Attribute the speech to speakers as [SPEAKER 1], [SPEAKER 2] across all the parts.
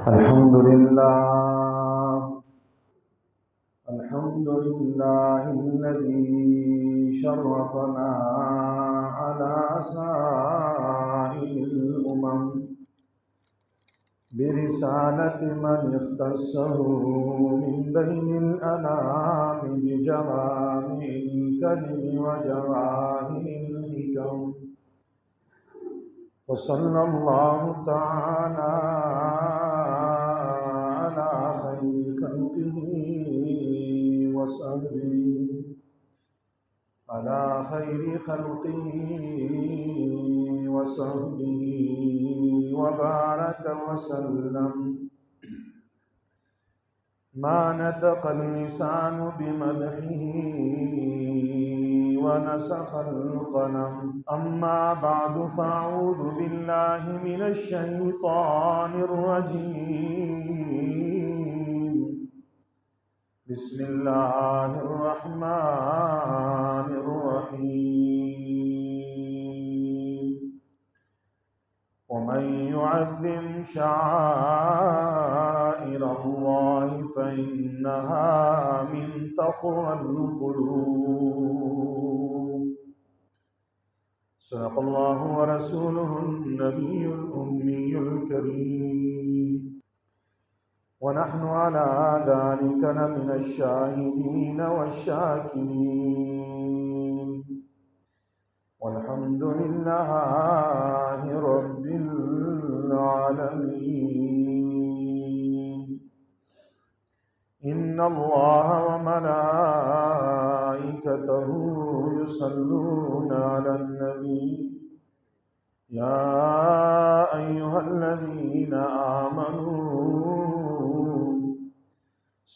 [SPEAKER 1] الحمد لله الذي شرفنا على سائر الأمم برسالة من اختصه من بين الأنام بجوامع الكلم وجواهر الحكم، وصلى الله تعالى على خير خلقه وصحبه وبارك وسلم. ما نطق اللسان بمدحه ونسخ القلم. أما بعد فأعوذ بالله من الشيطان الرجيم. بسم الله الرحمن الرحيم. ومن يعظم شعائر الله فإنها من تقوى القلوب. صدق الله ورسوله النبي الأمي الكريم، ونحن على ذلك لمن الشاهدين والشاكرين، والحمد لله رب العالمين. إن الله وملائكته يصلون على النبي يا أيها الذين آمنوا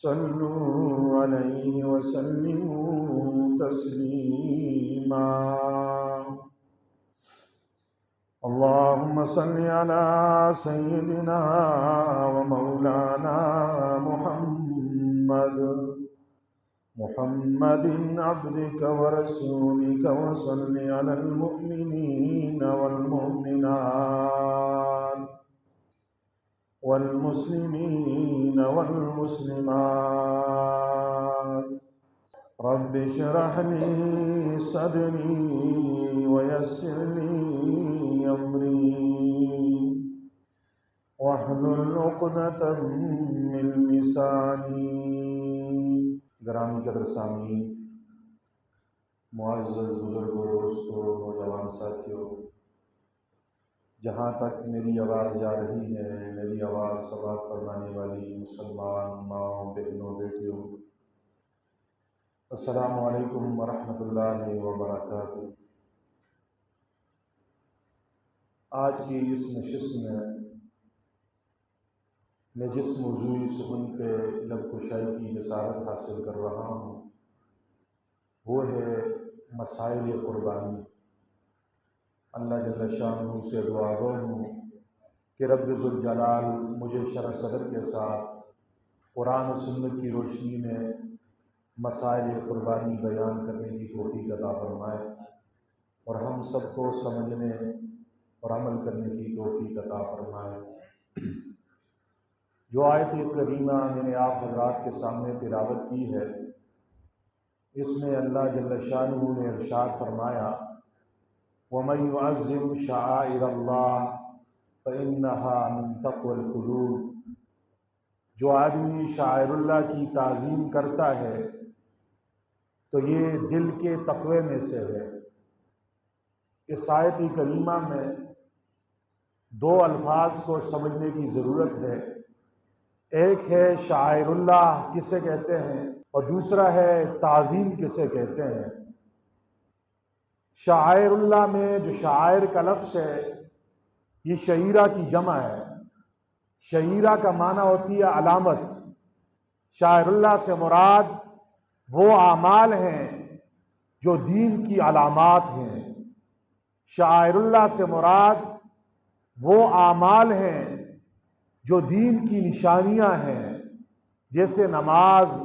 [SPEAKER 1] صلوا عليه وسلموا تسليما. اللهم صل على سيدنا ومولانا محمد عبدك ورسولك، وصل على المؤمنين والمؤمنات والمسلمين والمسلمات. رب اشرح لي صدري ويسر لي أمري واحلل عقدة من لساني. گرامی قدر سامعین، معزز بزرگوں، دوستوں، نوجوان ساتھیوں، جہاں تک میری آواز جا رہی ہے، میری آواز سماعت فرمانے والی مسلمان ماؤں، بہنوں، بیٹیوں، السلام علیکم ورحمۃ اللہ وبرکاتہ۔ آج کی اس نشست میں جس موضوعی سخن پہ لب کشائی کی جسارت حاصل کر رہا ہوں وہ ہے مسائل قربانی۔ اللہ جل شانہ سے دعا گو ہوں کہ رب ذوالجلال مجھے شرح صدر کے ساتھ قرآن و سنت کی روشنی میں مسائل قربانی بیان کرنے کی توفیق عطا فرمائے، اور ہم سب کو سمجھنے اور عمل کرنے کی توفیق عطا فرمائے۔ جو آیت کریمہ میں نے آپ حضرات کے سامنے تلاوت کی ہے، اس میں اللہ جل شانہ نے ارشاد فرمایا وَمَن يُعَظِّمْ شَعَائِرَ اللَّهِ فَإِنَّهَا مِن تَقْوَى الْقُلُوبِ۔ جو آدمی شعائر اللہ کی تعظیم کرتا ہے تو یہ دل کے تقوی میں سے ہے۔ اس آیت کریمہ میں دو الفاظ کو سمجھنے کی ضرورت ہے۔ ایک ہے شعائر اللہ کسے کہتے ہیں، اور دوسرا ہے تعظیم کسے کہتے ہیں۔ شعائر اللہ میں جو شعائر کا لفظ ہے یہ شعیرہ کی جمع ہے۔ شعیرہ کا معنی ہوتی ہے علامت۔ شعائر اللہ سے مراد وہ اعمال ہیں جو دین کی علامات ہیں۔ شعائر اللہ سے مراد وہ اعمال ہیں جو دین کی نشانیاں ہیں، جیسے نماز،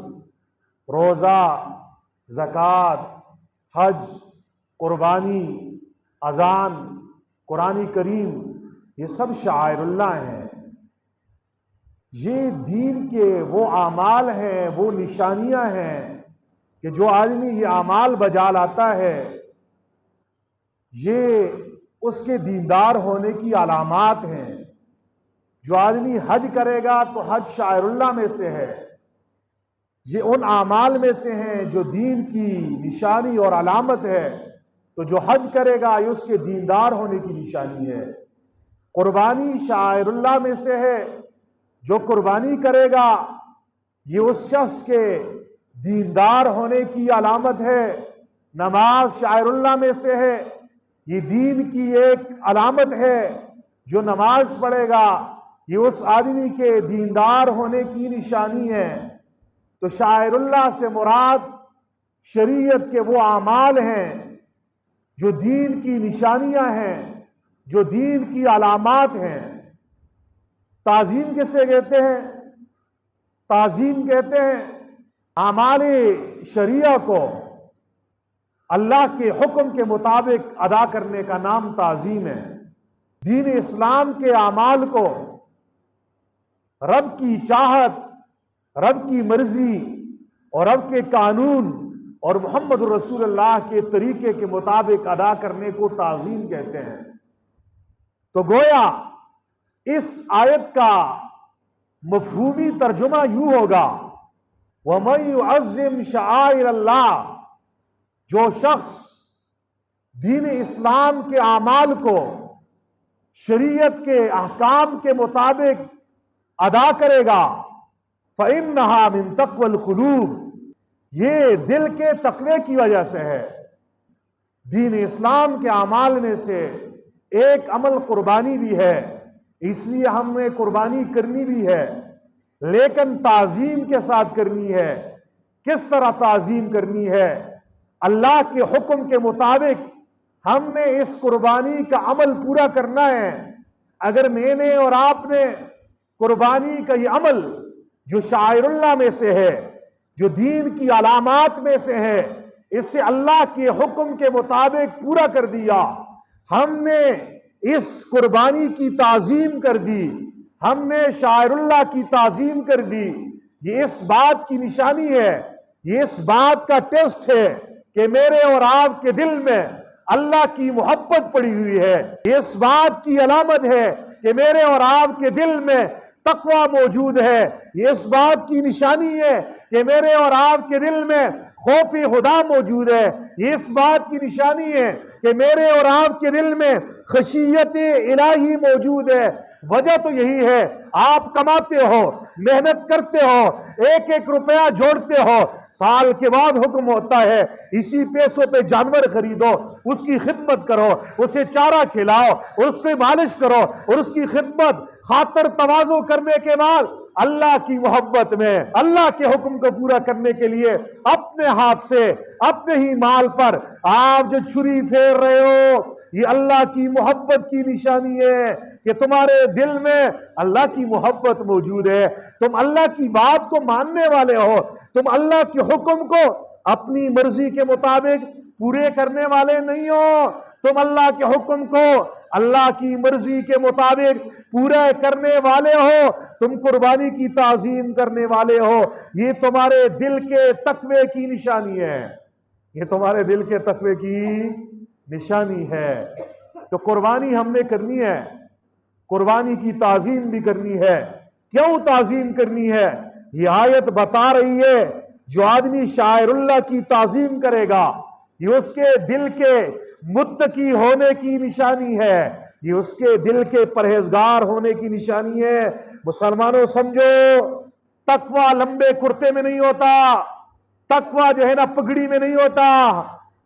[SPEAKER 1] روزہ، زکوٰۃ، حج، قربانی، اذان، قرآن کریم، یہ سب شعائر اللہ ہیں۔ یہ دین کے وہ اعمال ہیں، وہ نشانیاں ہیں کہ جو آدمی یہ اعمال بجا لاتا ہے یہ اس کے دیندار ہونے کی علامات ہیں۔ جو آدمی حج کرے گا تو حج شعائر اللہ میں سے ہے، یہ ان اعمال میں سے ہیں جو دین کی نشانی اور علامت ہے، تو جو حج کرے گا یہ اس کے دیندار ہونے کی نشانی ہے۔ قربانی شعائر اللہ میں سے ہے، جو قربانی کرے گا یہ اس شخص کے دیندار ہونے کی علامت ہے۔ نماز شعائر اللہ میں سے ہے، یہ دین کی ایک علامت ہے، جو نماز پڑھے گا یہ اس آدمی کے دیندار ہونے کی نشانی ہے۔ تو شعائر اللہ سے مراد شریعت کے وہ اعمال ہیں جو دین کی نشانیاں ہیں، جو دین کی علامات ہیں۔ تعظیم کسے کہتے ہیں؟ تعظیم کہتے ہیں اعمال شریعہ کو اللہ کے حکم کے مطابق ادا کرنے کا نام تعظیم ہے۔ دین اسلام کے اعمال کو رب کی چاہت، رب کی مرضی اور رب کے قانون اور محمد رسول اللہ کے طریقے کے مطابق ادا کرنے کو تعظیم کہتے ہیں۔ تو گویا اس آیت کا مفہومی ترجمہ یوں ہوگا، وَمَن يُعَظِّمْ شَعَائِرَ اللَّهِ، جو شخص دین اسلام کے اعمال کو شریعت کے احکام کے مطابق ادا کرے گا فَإِنَّهَا مِن تَقْوَى الْقُلُوبِ، یہ دل کے تقوی کی وجہ سے ہے۔ دین اسلام کے اعمال میں سے ایک عمل قربانی بھی ہے، اس لیے ہم نے قربانی کرنی بھی ہے، لیکن تعظیم کے ساتھ کرنی ہے۔ کس طرح تعظیم کرنی ہے؟ اللہ کے حکم کے مطابق ہم نے اس قربانی کا عمل پورا کرنا ہے۔ اگر میں نے اور آپ نے قربانی کا یہ عمل جو شعائر اللہ میں سے ہے، جو دین کی علامات میں سے ہے، اسے اللہ کے حکم کے مطابق پورا کر دیا، ہم نے اس قربانی کی تعظیم کر دی، ہم نے شعائر اللہ کی تعظیم کر دی، یہ اس بات کی نشانی ہے، یہ اس بات کا ٹیسٹ ہے کہ میرے اور آپ کے دل میں اللہ کی محبت پڑی ہوئی ہے، یہ اس بات کی علامت ہے کہ میرے اور آپ کے دل میں تقوی موجود ہے، یہ اس بات کی نشانی ہے کہ میرے اور آپ کے دل میں خوف خدا موجود ہے، یہ اس بات کی نشانی ہے کہ میرے اور آپ کے دل میں خشیت الہی موجود ہے۔ وجہ تو یہی ہے، آپ کماتے ہو، محنت کرتے ہو، ایک ایک روپیہ جوڑتے ہو، سال کے بعد حکم ہوتا ہے اسی پیسوں پہ جانور خریدو، اس کی خدمت کرو، اسے چارہ کھلاؤ اور اس کو مالش کرو، اور اس کی خدمت خاطر تواضع کرنے کے بعد اللہ کی محبت میں اللہ کے حکم کو پورا کرنے کے لیے اپنے ہاتھ سے اپنے ہی مال پر آپ جو چھری پھیر رہے ہو، یہ اللہ کی محبت کی نشانی ہے کہ تمہارے دل میں اللہ کی محبت موجود ہے، تم اللہ کی بات کو ماننے والے ہو، تم اللہ کے حکم کو اپنی مرضی کے مطابق پورے کرنے والے نہیں ہو، تم اللہ کے حکم کو اللہ کی مرضی کے مطابق پورا کرنے والے ہو، تم قربانی کی تعظیم کرنے والے ہو، یہ تمہارے دل کے تقوی کی نشانی ہے، یہ تمہارے دل کے تقوی کی نشانی ہے۔ تو قربانی ہم نے کرنی ہے، قربانی کی تعظیم بھی کرنی ہے۔ کیوں تعظیم کرنی ہے؟ یہ آیت بتا رہی ہے جو آدمی شاعر اللہ کی تعظیم کرے گا یہ اس کے دل کے متقی ہونے کی نشانی ہے، یہ اس کے دل کے پرہیزگار ہونے کی نشانی ہے۔ مسلمانوں سمجھو، تقوی لمبے کرتے میں نہیں ہوتا، تقوی جو ہے نا پگڑی میں نہیں ہوتا،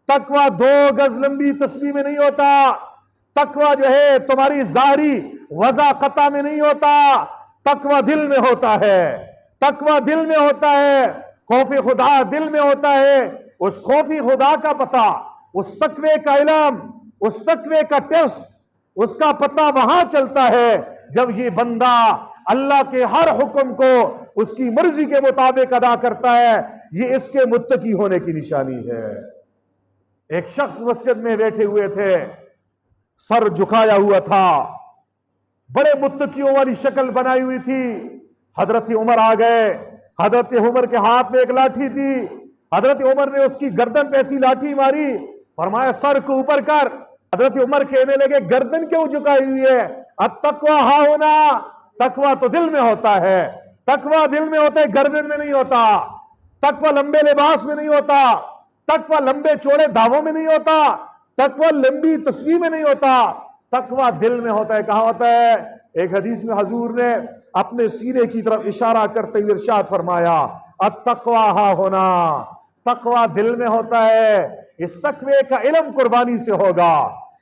[SPEAKER 1] تقوی 2 گز لمبی تسبیح میں نہیں ہوتا، تقوی جو ہے تمہاری ظاہری وضاقتہ میں نہیں ہوتا، تقوی دل میں ہوتا ہے، تقوی دل میں ہوتا ہے، خوف خدا دل میں ہوتا ہے۔ اس خوف خدا کا پتہ، اس تقوی کا علم، اس تقوی کا ٹیسٹ، اس کا پتہ وہاں چلتا ہے جب یہ بندہ اللہ کے ہر حکم کو اس کی مرضی کے مطابق ادا کرتا ہے، یہ اس کے متقی ہونے کی نشانی ہے۔ ایک شخص مسجد میں بیٹھے ہوئے تھے، سر جھکایا ہوا تھا، بڑے متقیوں والی شکل بنائی ہوئی تھی، حضرت عمر آ گئے. حضرت عمر کے ہاتھ میں ایک لاٹھی تھی. حضرت عمر نے اس کی گردن پہ ایسی لاٹھی ماری, فرمایا سر کو اوپر کر. حضرت عمر کہنے لگے گردن کیوں جھکائی ہوئی ہے؟ التقویٰ ہا ہونا, تقویٰ تو دل میں ہوتا ہے. تقویٰ دل میں ہوتا ہے, گردن میں نہیں ہوتا. تقویٰ لمبے لباس میں نہیں ہوتا. تقویٰ لمبے چوڑے دھاووں میں نہیں ہوتا. تقویٰ لمبی تصویر میں نہیں ہوتا. تقویٰ دل میں ہوتا ہے. کہاں ہوتا ہے؟ ایک حدیث میں حضور نے اپنے سینے کی طرف اشارہ کرتے ہوئے ارشاد فرمایا التقویٰ ہا ہونا, تقویٰ دل میں ہوتا ہے. اس تقوی کا علم قربانی سے ہوگا.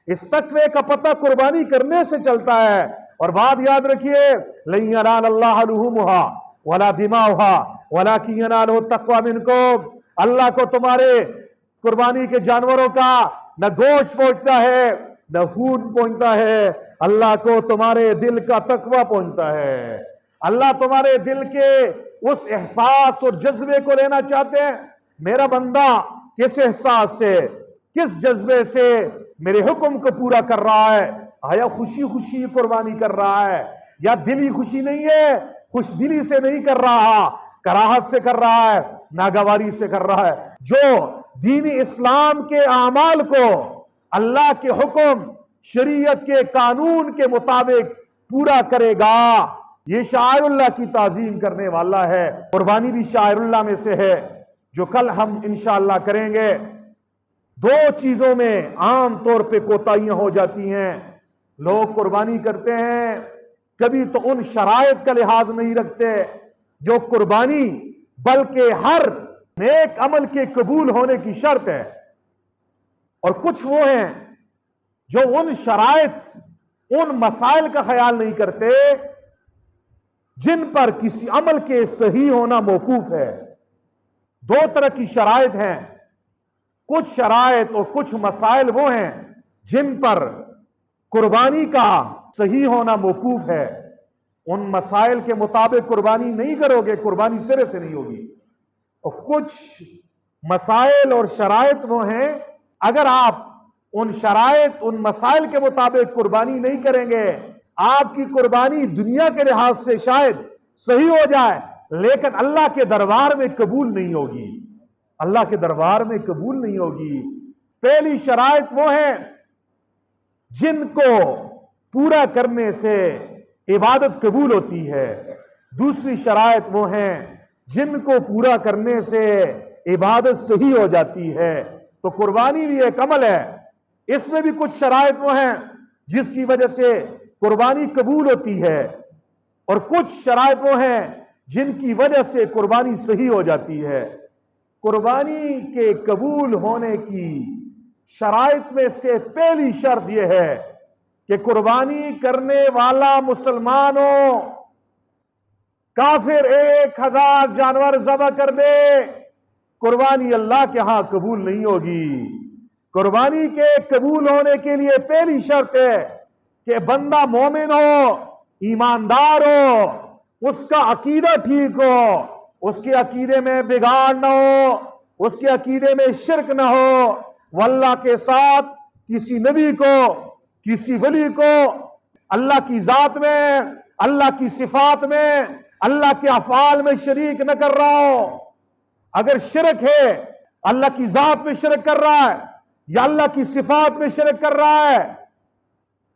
[SPEAKER 1] اس تقوی کا پتہ قربانی کرنے سے چلتا ہے. اور بات یاد رکھیے, لن ینال اللہ لحومها ولا دماؤها ولکن ینالہ التقویٰ منکم. اللہ کو تمہارے قربانی کے جانوروں کا نہ گوشت پہنچتا ہے نہ خون پہنچتا ہے. اللہ کو تمہارے دل کا تقویٰ پہنچتا ہے. اللہ تمہارے دل کے اس احساس اور جذبے کو لینا چاہتے ہیں. میرا بندہ کس احساس سے, کس جذبے سے میرے حکم کو پورا کر رہا ہے؟ آیا خوشی خوشی قربانی کر رہا ہے, یا دلی خوشی نہیں ہے, خوش دلی سے نہیں کر رہا, کراہت سے کر رہا ہے, ناگواری سے کر رہا ہے؟ جو دین اسلام کے اعمال کو اللہ کے حکم شریعت کے قانون کے مطابق پورا کرے گا, یہ شاعر اللہ کی تعظیم کرنے والا ہے. قربانی بھی شاعر اللہ میں سے ہے, جو کل ہم انشاءاللہ کریں گے. دو چیزوں میں عام طور پہ کوتاہیاں ہو جاتی ہیں. لوگ قربانی کرتے ہیں, کبھی تو ان شرائط کا لحاظ نہیں رکھتے جو قربانی بلکہ ہر نیک عمل کے قبول ہونے کی شرط ہے, اور کچھ وہ ہیں جو ان شرائط, ان مسائل کا خیال نہیں کرتے جن پر کسی عمل کے صحیح ہونا موقوف ہے. دو طرح کی شرائط ہیں. کچھ شرائط اور کچھ مسائل وہ ہیں جن پر قربانی کا صحیح ہونا موقوف ہے. ان مسائل کے مطابق قربانی نہیں کرو گے, قربانی سرے سے نہیں ہوگی. اور کچھ مسائل اور شرائط وہ ہیں, اگر آپ ان شرائط, ان مسائل کے مطابق قربانی نہیں کریں گے, آپ کی قربانی دنیا کے لحاظ سے شاید صحیح ہو جائے لیکن اللہ کے دربار میں قبول نہیں ہوگی. اللہ کے دربار میں قبول نہیں ہوگی. پہلی شرائط وہ ہیں جن کو پورا کرنے سے عبادت قبول ہوتی ہے. دوسری شرائط وہ ہیں جن کو پورا کرنے سے عبادت صحیح ہو جاتی ہے. تو قربانی بھی ایک عمل ہے, اس میں بھی کچھ شرائط وہ ہیں جس کی وجہ سے قربانی قبول ہوتی ہے, اور کچھ شرائط وہ ہیں جن کی وجہ سے قربانی صحیح ہو جاتی ہے. قربانی کے قبول ہونے کی شرائط میں سے پہلی شرط یہ ہے کہ قربانی کرنے والا مسلمان ہو. کافر 1000 جانور ذبح کر دے, قربانی اللہ کے ہاں قبول نہیں ہوگی. قربانی کے قبول ہونے کے لیے پہلی شرط ہے کہ بندہ مومن ہو, ایماندار ہو, اس کا عقیدہ ٹھیک ہو, اس کے عقیدے میں بگاڑ نہ ہو, اس کے عقیدے میں شرک نہ ہو, وہ اللہ کے ساتھ کسی نبی کو, کسی ولی کو اللہ کی ذات میں, اللہ کی صفات میں, اللہ کے افعال میں شریک نہ کر رہا ہو. اگر شرک ہے, اللہ کی ذات میں شرک کر رہا ہے یا اللہ کی صفات میں شرک کر رہا ہے,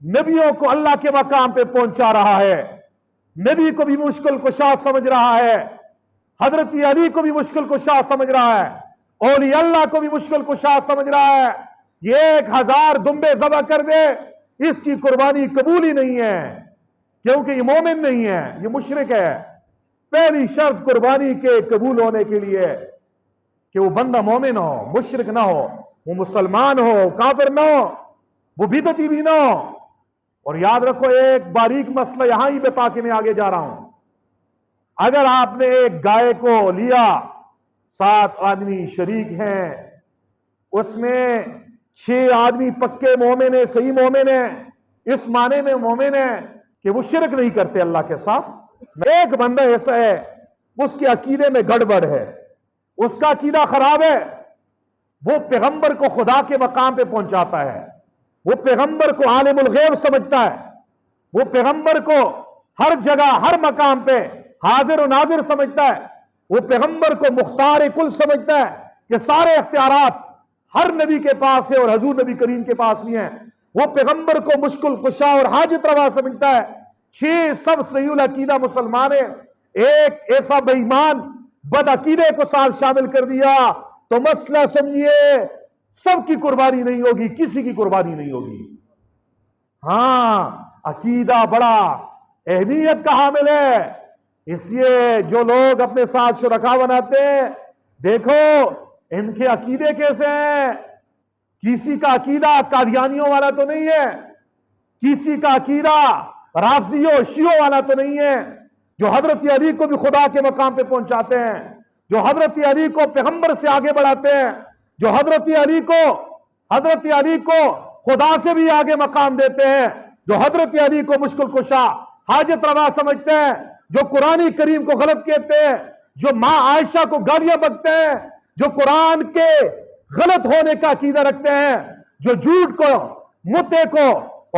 [SPEAKER 1] نبیوں کو اللہ کے مقام پہ پہنچا رہا ہے, نبی کو بھی مشکل کشا سمجھ رہا ہے, حضرت علی کو بھی مشکل کشا سمجھ رہا ہے, اولیاء اللہ کو بھی مشکل کشا سمجھ رہا ہے, یہ 1000 دمبے ذبح کر دے, اس کی قربانی قبول ہی نہیں ہے کیونکہ یہ مومن نہیں ہے, یہ مشرک ہے. پہلی شرط قربانی کے قبول ہونے کے لیے کہ وہ بندہ مومن ہو, مشرک نہ ہو, وہ مسلمان ہو, کافر نہ ہو, وہ بدعتی بھی نہ ہو. اور یاد رکھو ایک باریک مسئلہ یہاں ہی بتا کے میں آگے جا رہا ہوں. اگر آپ نے ایک گائے کو لیا, 7 آدمی شریک ہیں, اس میں 6 آدمی پکے مومن ہیں, صحیح مومن ہیں, اس معنی میں مومن ہیں کہ وہ شرک نہیں کرتے اللہ کے ساتھ. ایک بندہ ایسا ہے اس کے عقیدے میں گڑبڑ ہے, اس کا عقیدہ خراب ہے, وہ پیغمبر کو خدا کے مقام پہ پہنچاتا ہے, وہ پیغمبر کو عالم الغیب سمجھتا ہے, وہ پیغمبر کو ہر جگہ ہر مقام پہ
[SPEAKER 2] حاضر و ناظر سمجھتا ہے، وہ پیغمبر کو مختار کل سمجھتا ہے کہ سارے اختیارات ہر نبی کے پاس ہے اور حضور نبی کریم کے پاس بھی ہیں، وہ پیغمبر کو مشکل کشا اور حاجت روا سمجھتا ہے۔ 6 سب صحیح العقیدہ مسلمان ہیں، ایک ایسا بے ایمان بد عقیدے کو ساتھ شامل کر دیا تو مسئلہ سمجھیے سب کی قربانی نہیں ہوگی، کسی کی قربانی نہیں ہوگی۔ ہاں، عقیدہ بڑا اہمیت کا حامل ہے، اس لیے جو لوگ اپنے ساتھ شرکا بناتے ہیں، دیکھو ان کے عقیدے کیسے ہیں۔ کسی کا عقیدہ قادیانیوں والا تو نہیں ہے، کسی کا عقیدہ رافضیوں شیعوں والا تو نہیں ہے، جو حضرت علی کو بھی خدا کے مقام پہ پہنچاتے ہیں، جو حضرت علی کو پیغمبر سے آگے بڑھاتے ہیں، جو حضرت علی کو خدا سے بھی آگے مقام دیتے ہیں، جو حضرت علی کو مشکل کشا حاجت روا سمجھتے ہیں، جو قرآن کریم کو غلط کہتے ہیں، جو ماں عائشہ کو گالیاں بکتے ہیں، جو قرآن کے غلط ہونے کا عقیدہ رکھتے ہیں، جو جھوٹ کو متے کو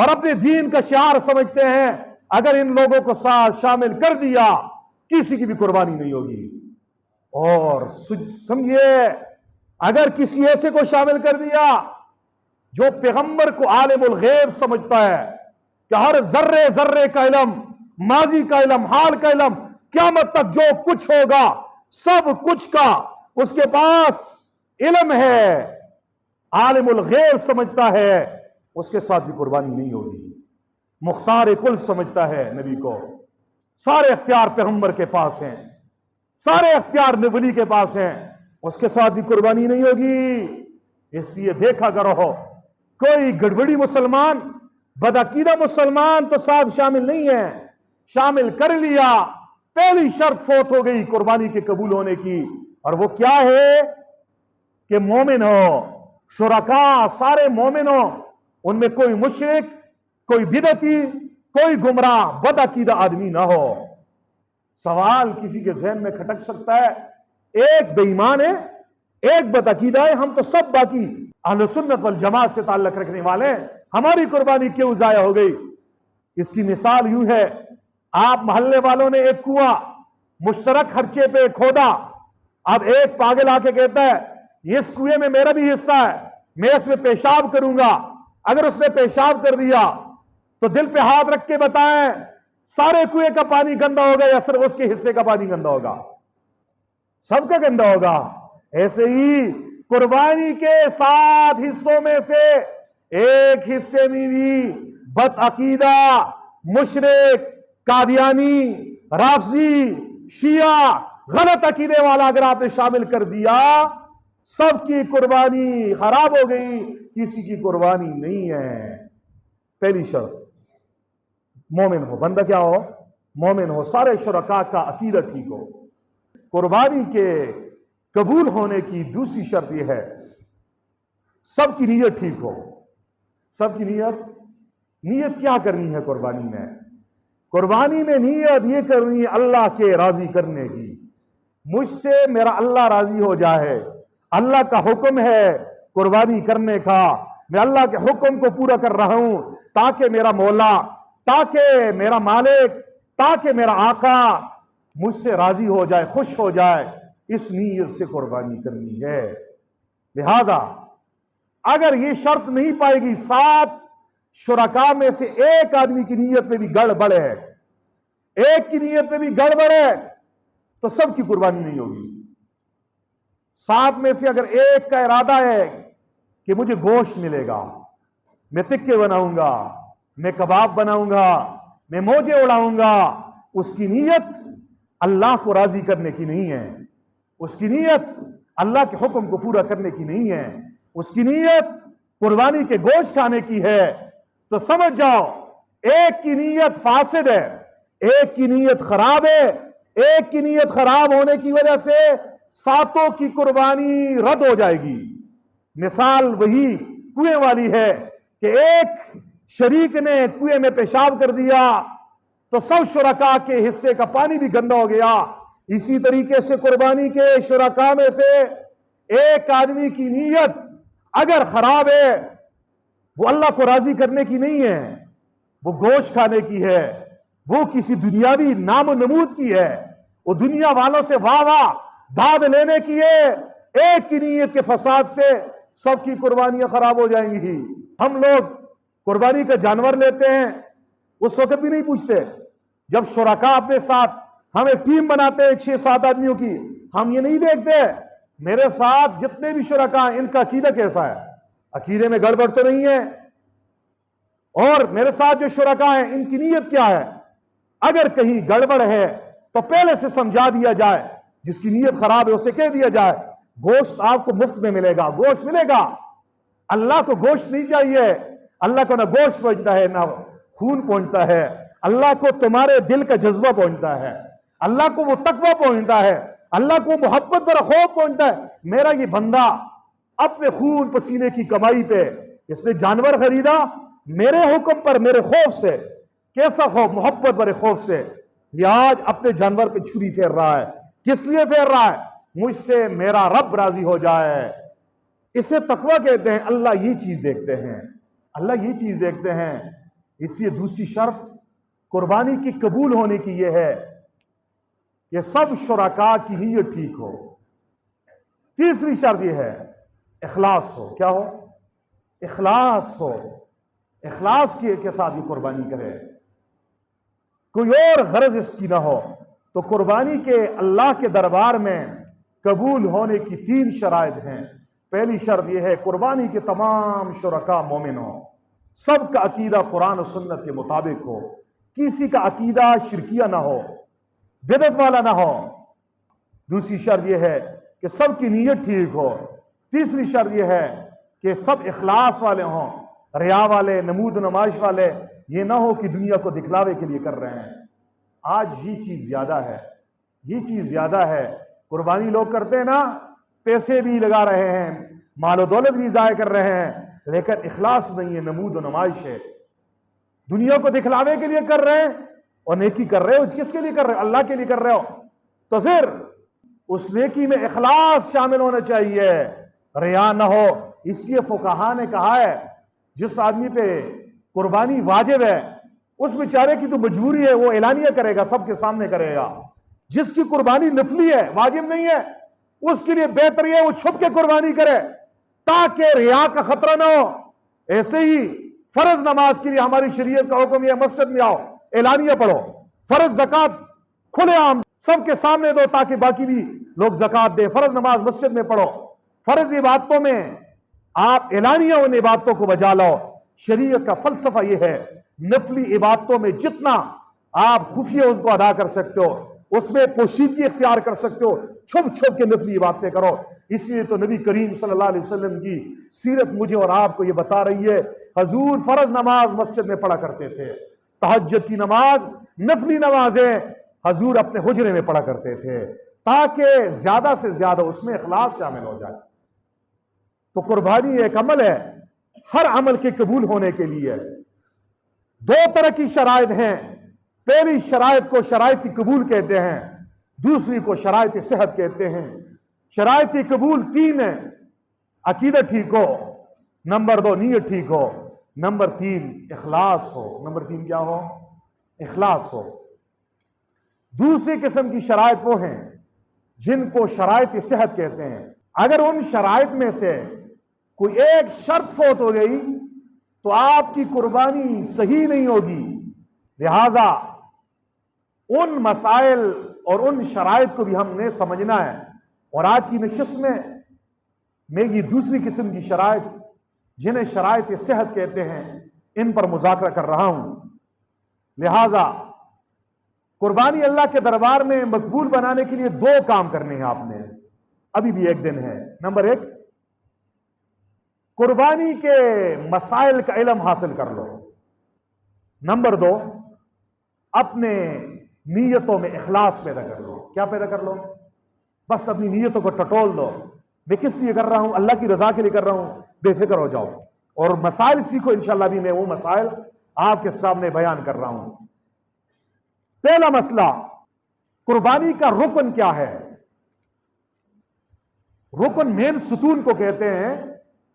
[SPEAKER 2] اور اپنے دین کا شعار سمجھتے ہیں، اگر ان لوگوں کو ساتھ شامل کر دیا کسی کی بھی قربانی نہیں ہوگی۔ اور سمجھیے اگر کسی ایسے کو شامل کر دیا جو پیغمبر کو عالم الغیب سمجھتا ہے کہ ہر ذرے ذرے کا علم، ماضی کا علم، حال کا علم، قیامت تک جو کچھ ہوگا سب کچھ کا اس کے پاس علم ہے، عالم الغیب سمجھتا ہے، اس کے ساتھ بھی قربانی نہیں ہوگی۔ مختار کل سمجھتا ہے نبی کو، سارے اختیار پیغمبر کے پاس ہیں، سارے اختیار ولی کے پاس ہیں، اس کے ساتھ بھی قربانی نہیں ہوگی۔ اس لیے دیکھا کرو کوئی گڑبڑی مسلمان، بدعقیدہ مسلمان تو ساتھ شامل نہیں ہے، شامل کر لیا پہلی شرط فوت ہو گئی قربانی کے قبول ہونے کی، اور وہ کیا ہے کہ مومن ہو، شرکا سارے مومن ہو، ان میں کوئی مشرک، کوئی بدعتی، کوئی گمراہ بدعقیدہ آدمی نہ ہو۔ سوال کسی کے ذہن میں کھٹک سکتا ہے، ایک بے ایمان ہے، ایک بدعقیدہ ہے، ہم تو سب باقی اہل سنت والجماعت سے تعلق رکھنے والے ہیں، ہماری قربانی کیوں ضائع ہو گئی؟ اس کی مثال یوں ہے، آپ محلے والوں نے ایک کنواں مشترک خرچے پہ کھودا، اب ایک پاگل آ کے کہتا ہے اس کنویں میں میرا بھی حصہ ہے، میں اس میں پیشاب کروں گا۔ اگر اس نے پیشاب کر دیا تو دل پہ ہاتھ رکھ کے بتائیں سارے کنویں کا پانی گندا ہوگا یا صرف اس کے حصے کا پانی گندا ہوگا؟ سب کا گندا ہوگا۔ ایسے ہی قربانی کے 7 حصوں میں سے ایک حصے میں بھی بدعقیدہ، مشرک، قادیانی، رافضی، شیعہ، غلط عقیدے والا اگر آپ نے شامل کر دیا سب کی قربانی خراب ہو گئی، کسی کی قربانی نہیں ہے۔ پہلی شرط مومن ہو، بندہ کیا ہو؟ مومن ہو، سارے شرکاء کا عقیدہ ٹھیک ہو۔ قربانی کے قبول ہونے کی دوسری شرط یہ ہے سب کی نیت ٹھیک ہو۔ سب کی نیت کیا کرنی ہے قربانی میں؟ قربانی میں نیت یہ کرنی ہے اللہ کے راضی کرنے کی، مجھ سے میرا اللہ راضی ہو جائے، اللہ کا حکم ہے قربانی کرنے کا، میں اللہ کے حکم کو پورا کر رہا ہوں تاکہ میرا مولا، تاکہ میرا مالک، تاکہ میرا آقا مجھ سے راضی ہو جائے، خوش ہو جائے، اس نیت سے قربانی کرنی ہے۔ لہذا اگر یہ شرط نہیں پائے گی، 7 شرکاء میں سے ایک آدمی کی نیت میں بھی گڑبڑ ہے، ایک کی نیت میں بھی گڑبڑ ہے، تو سب کی قربانی نہیں ہوگی۔ 7 میں سے اگر ایک کا ارادہ ہے کہ مجھے گوشت ملے گا، میں تکے بناؤں گا، میں کباب بناؤں گا، میں موجے اڑاؤں گا، اس کی نیت اللہ کو راضی کرنے کی نہیں ہے، اس کی نیت اللہ کے حکم کو پورا کرنے کی نہیں ہے، اس کی نیت قربانی کے گوشت کھانے کی ہے، تو سمجھ جاؤ ایک کی نیت فاسد ہے، ایک کی نیت خراب ہے، ایک کی نیت خراب ہونے کی وجہ سے 7 کی قربانی رد ہو جائے گی۔ مثال وہی کنویں والی ہے کہ ایک شریک نے کنویں میں پیشاب کر دیا تو سب شرکاء کے حصے کا پانی بھی گندا ہو گیا۔ اسی طریقے سے قربانی کے شرکاء میں سے ایک آدمی کی نیت اگر خراب ہے، وہ اللہ کو راضی کرنے کی نہیں ہے، وہ گوشت کھانے کی ہے، وہ کسی دنیاوی نام و نمود کی ہے، وہ دنیا والوں سے واہ واہ داد لینے کی ایک کی نیت کے فساد سے سب کی قربانیاں خراب ہو جائیں گی. ہم لوگ قربانی کا جانور لیتے ہیں اس وقت بھی نہیں پوچھتے. جب شرکا اپنے ساتھ ہم ایک ٹیم بناتے ہیں 6-7 آدمیوں کی, ہم یہ نہیں دیکھتے میرے ساتھ جتنے بھی شرکا ہیں ان کا عقیدہ کیسا ہے, عقیدے میں گڑبڑ تو نہیں ہے, اور میرے ساتھ جو شرکا ہیں ان کی نیت کیا ہے. اگر کہیں گڑبڑ ہے تو پہلے سے سمجھا دیا جائے, جس کی نیت خراب ہے اسے کہہ دیا جائے گوشت آپ کو مفت میں ملے گا, گوشت ملے گا. اللہ کو گوشت نہیں چاہیے, اللہ کو نہ گوشت پہنچتا ہے نہ خون پہنچتا ہے, اللہ کو تمہارے دل کا جذبہ پہنچتا ہے, اللہ کو وہ تقوی پہنچتا ہے, اللہ کو محبت پر خوف پہنچتا ہے. میرا یہ بندہ اپنے خون پسینے کی کمائی پہ اس نے جانور خریدا میرے حکم پر, میرے خوف سے. کیسا خوف؟ محبت پر خوف سے. یہ آج اپنے جانور پہ چھری پھیر رہا ہے. کس لیے پھیر رہا ہے؟ مجھ سے میرا رب راضی ہو جائے. اسے تقوی کہتے ہیں. اللہ یہ چیز دیکھتے ہیں, اللہ یہ چیز دیکھتے ہیں. اس لیے دوسری شرط قربانی کی قبول ہونے کی یہ ہے کہ سب شرکا کی نیت ٹھیک ہو. تیسری شرط یہ ہے اخلاص ہو. کیا ہو؟ اخلاص ہو. اخلاص کے ساتھ یہ قربانی کرے, کوئی اور غرض اس کی نہ ہو. تو قربانی کے اللہ کے دربار میں قبول ہونے کی 3 شرائط ہیں. پہلی شرط یہ ہے قربانی کے تمام شرکا مومن ہوں, سب کا عقیدہ قرآن و سنت کے مطابق ہو, کسی کا عقیدہ شرکیہ نہ ہو, بدعت والا نہ ہو. دوسری شرط یہ ہے کہ سب کی نیت ٹھیک ہو. تیسری شرط یہ ہے کہ سب اخلاص والے ہوں, ریا والے, نمود و نمائش والے یہ نہ ہو کہ دنیا کو دکھلاوے کے لیے کر رہے ہیں. آج یہ چیز زیادہ ہے, یہ چیز زیادہ ہے. قربانی لوگ کرتے ہیں نا, پیسے بھی لگا رہے ہیں, مال و دولت بھی ضائع کر رہے ہیں, لیکن اخلاص نہیں ہے, نمود و نمائش ہے. دنیا کو دکھلاوے کے لیے کر رہے ہیں اور نیکی کر رہے ہو. کس کے لیے کر رہے ہو؟ اللہ کے لیے کر رہے ہو. تو پھر اس نیکی میں اخلاص شامل ہونا چاہیے, ریا نہ ہو. اس لیے فقہا نے کہا ہے جس آدمی پہ قربانی واجب ہے اس بیچارے کی تو مجبوری ہے, وہ اعلانیہ کرے گا, سب کے سامنے کرے گا. جس کی قربانی نفلی ہے, واجب نہیں ہے, اس کے لیے بہتر ہے وہ چھپ کے قربانی کرے تاکہ ریا کا خطرہ نہ ہو. ایسے ہی فرض نماز کے لیے ہماری شریعت کا حکم یہ مسجد میں آؤ, اعلانیہ پڑھو. فرض زکوٰۃ کھلے عام سب کے سامنے دو تاکہ باقی بھی لوگ زکوٰۃ دیں. فرض نماز مسجد میں پڑھو. فرض عبادتوں میں آپ اعلانیہ ان عبادتوں کو بجا لاؤ. شریعت کا فلسفہ یہ ہے نفلی عبادتوں میں جتنا آپ خفیہ ان کو ادا کر سکتے ہو, اس میں پوشیدگی اختیار کر سکتے ہو, چھپ چھپ کے نفلی عبادتیں کرو. اس لیے تو نبی کریم صلی اللہ علیہ وسلم کی سیرت مجھے اور آپ کو یہ بتا رہی ہے. حضور فرض نماز مسجد میں پڑھا کرتے تھے, تہجد کی نماز, نفلی نمازیں حضور اپنے حجرے میں پڑھا کرتے تھے تاکہ زیادہ سے زیادہ اس میں اخلاص شامل ہو جائے. تو قربانی ایک عمل ہے, ہر عمل کے قبول ہونے کے لیے 2 طرح کی شرائط ہیں. پہلی شرائط کو شرائط قبول کہتے ہیں, دوسری کو شرائط صحت کہتے ہیں. شرائط قبول 3 ہیں. عقیدہ ٹھیک ہو, نمبر 2 نیت ٹھیک ہو, نمبر 3 اخلاص ہو. نمبر 3 کیا ہو؟ اخلاص ہو. دوسری قسم کی شرائط وہ ہیں جن کو شرائط صحت کہتے ہیں. اگر ان شرائط میں سے کوئی ایک شرط فوت ہو گئی تو آپ کی قربانی صحیح نہیں ہوگی. لہذا ان مسائل اور ان شرائط کو بھی ہم نے سمجھنا ہے. اور آج کی نشست میں یہ دوسری قسم کی شرائط جنہیں شرائط صحت کہتے ہیں ان پر مذاکرہ کر رہا ہوں. لہذا قربانی اللہ کے دربار میں مقبول بنانے کے لیے 2 کام کرنے ہیں آپ نے. ابھی بھی 1 دن ہے. نمبر 1 قربانی کے مسائل کا علم حاصل کر لو. نمبر 2 اپنے نیتوں میں اخلاص پیدا کر لو. کیا پیدا کر لو؟ بس اپنی نیتوں کو ٹٹول دو. میں کس لیے کر رہا ہوں؟ اللہ کی رضا کے لیے کر رہا ہوں. بے فکر ہو جاؤ اور مسائل سیکھو. انشاءاللہ بھی میں وہ مسائل آپ کے سامنے بیان کر رہا ہوں. پہلا مسئلہ, قربانی کا رکن کیا ہے؟ رکن مین ستون کو کہتے ہیں.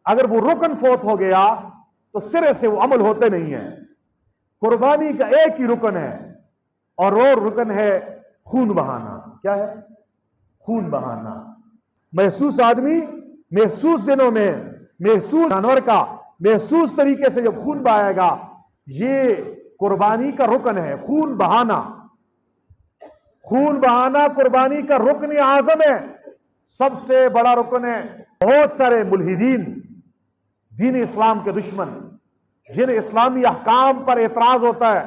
[SPEAKER 2] اگر وہ رکن فوت ہو گیا تو سرے سے وہ عمل ہوتے نہیں ہیں. قربانی کا ایک ہی رکن ہے اور وہ رکن ہے خون بہانا کیا ہے؟ خون بہانا۔ محسوس آدمی محسوس دنوں میں محسوس جانور کا محسوس طریقے سے جب خون بہائے گا، یہ قربانی کا رکن ہے۔ خون بہانا، خون بہانا قربانی کا رکن اعظم ہے، سب سے بڑا رکن ہے۔ بہت سارے ملحدین، دین اسلام کے دشمن، جن اسلامی احکام پر اعتراض ہوتا ہے،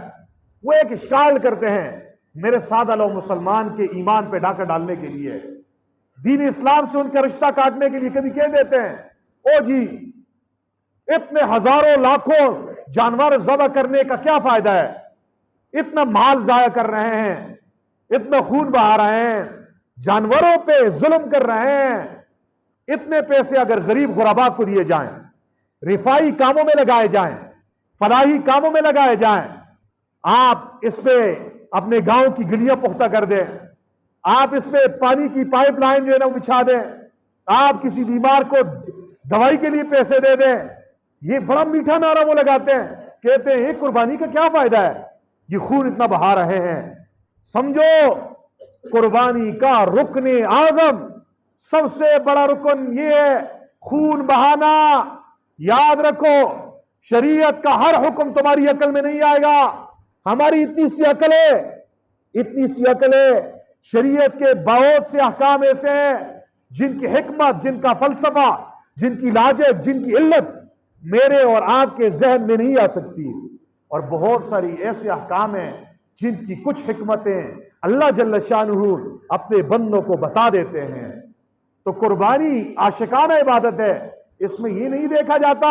[SPEAKER 2] وہ ایک اشکال کرتے ہیں میرے سادہ لو مسلمان کے ایمان پہ ڈاکہ ڈالنے کے لیے، دین اسلام سے ان کا رشتہ کاٹنے کے لیے کبھی کہہ دیتے ہیں او جی اتنے ہزاروں لاکھوں جانور ذبح کرنے کا کیا فائدہ ہے، اتنا مال ضائع کر رہے ہیں، اتنا خون بہا رہے ہیں، جانوروں پہ ظلم کر رہے ہیں، اتنے پیسے اگر غریب غربا کو دیے جائیں، رفائی کاموں میں لگائے جائیں، فلاحی کاموں میں لگائے جائیں، آپ اس پہ اپنے گاؤں کی گلیاں پختہ کر دیں، آپ اس پہ پانی کی پائپ لائن جو ہے نا بچھا دیں، آپ کسی بیمار کو دوائی کے لیے پیسے دے دیں، یہ بڑا میٹھا نعرہ وہ لگاتے ہیں، کہتے ہیں قربانی کا کیا فائدہ ہے، یہ خون اتنا بہا رہے ہیں۔ سمجھو قربانی کا رکن اعظم، سب سے بڑا رکن یہ ہے خون بہانا۔ یاد رکھو شریعت کا ہر حکم تمہاری عقل میں نہیں آئے گا، ہماری اتنی سی عقل ہے، شریعت کے بہت سے احکام ایسے ہیں جن کی حکمت، جن کا فلسفہ، جن کی لاجک، جن کی علت میرے اور آپ کے ذہن میں نہیں آ سکتی، اور بہت ساری ایسے احکام ہیں جن کی کچھ حکمتیں اللہ جل شانہ اپنے بندوں کو بتا دیتے ہیں۔ تو قربانی عاشقانہ عبادت ہے، اس میں یہ نہیں دیکھا جاتا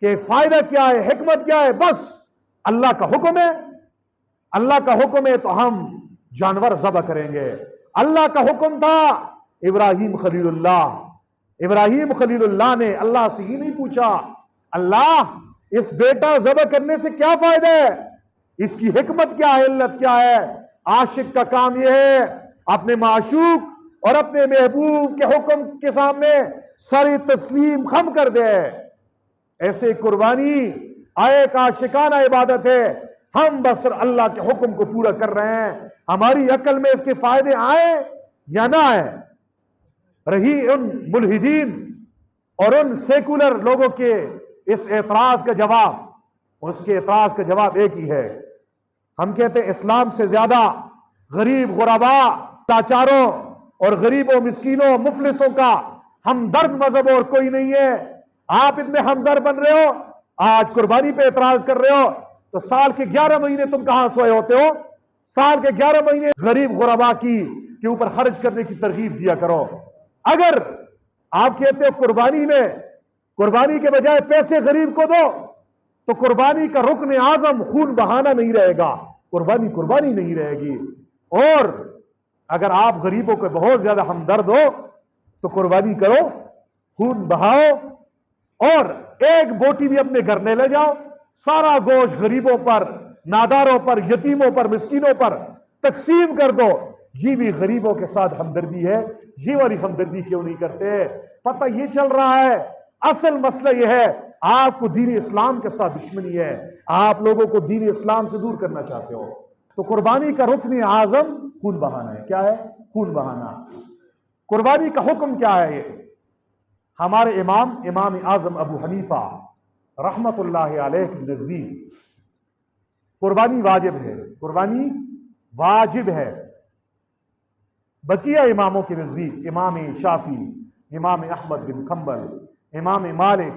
[SPEAKER 2] کہ فائدہ کیا ہے، حکمت کیا ہے، بس اللہ کا حکم ہے، اللہ کا حکم ہے تو ہم جانور ذبح کریں گے۔ اللہ کا حکم تھا ابراہیم خلیل اللہ نے اللہ سے ہی نہیں پوچھا اللہ اس بیٹا ذبح کرنے سے کیا فائدہ ہے، اس کی حکمت کیا ہے، علت کیا ہے؟ عاشق کا کام یہ ہے اپنے معشوق اور اپنے محبوب کے حکم کے سامنے سر تسلیم خم کر دے۔ ایسے قربانی ایک عاشقانہ عبادت ہے، ہم بس اللہ کے حکم کو پورا کر رہے ہیں، ہماری عقل میں اس کے فائدے آئے یا نہ آئے۔ رہی ان ملحدین اور ان سیکولر لوگوں کے اس اعتراض کا جواب، اس کے اعتراض کا جواب ایک ہی ہے، ہم کہتے ہیں اسلام سے زیادہ غریب غربا، لاچاروں اور غریبوں مسکینوں مفلسوں کا ہمدرد مذہب اور کوئی نہیں ہے۔ آپ اتنے ہمدرد بن رہے ہو، آج قربانی پہ اعتراض کر رہے ہو، تو سال کے 11 مہینے تم کہاں سوئے ہوتے ہو؟ سال کے 11 مہینے غریب غربا کے اوپر خرچ کرنے کی ترغیب دیا کرو۔ اگر آپ کہتے ہو قربانی کے بجائے پیسے غریب کو دو، تو قربانی کا رکن اعظم خون بہانا نہیں رہے گا، قربانی نہیں رہے گی۔ اور اگر آپ غریبوں کو بہت زیادہ ہمدرد ہو تو قربانی کرو، خون بہاؤ، اور ایک بوٹی بھی اپنے گھر لے جاؤ، سارا گوشت غریبوں پر، ناداروں پر، یتیموں پر، مسکینوں پر تقسیم کر دو۔ یہ بھی غریبوں کے ساتھ ہمدردی ہے، یہ والی ہمدردی کیوں نہیں کرتے؟ پتہ یہ چل رہا ہے اصل مسئلہ یہ ہے آپ کو دین اسلام کے ساتھ دشمنی ہے، آپ لوگوں کو دین اسلام سے دور کرنا چاہتے ہو۔ تو قربانی کا رکن اعظم خون بہانا ہے۔ کیا ہے؟ خون بہانا۔ قربانی کا حکم کیا ہے؟ یہ ہمارے امام اعظم ابو حنیفہ رحمت اللہ علیہ کے نزدیک قربانی واجب ہے۔ بقیہ اماموں کے نزدیک، امام شافعی، امام احمد بن حنبل، امام مالک،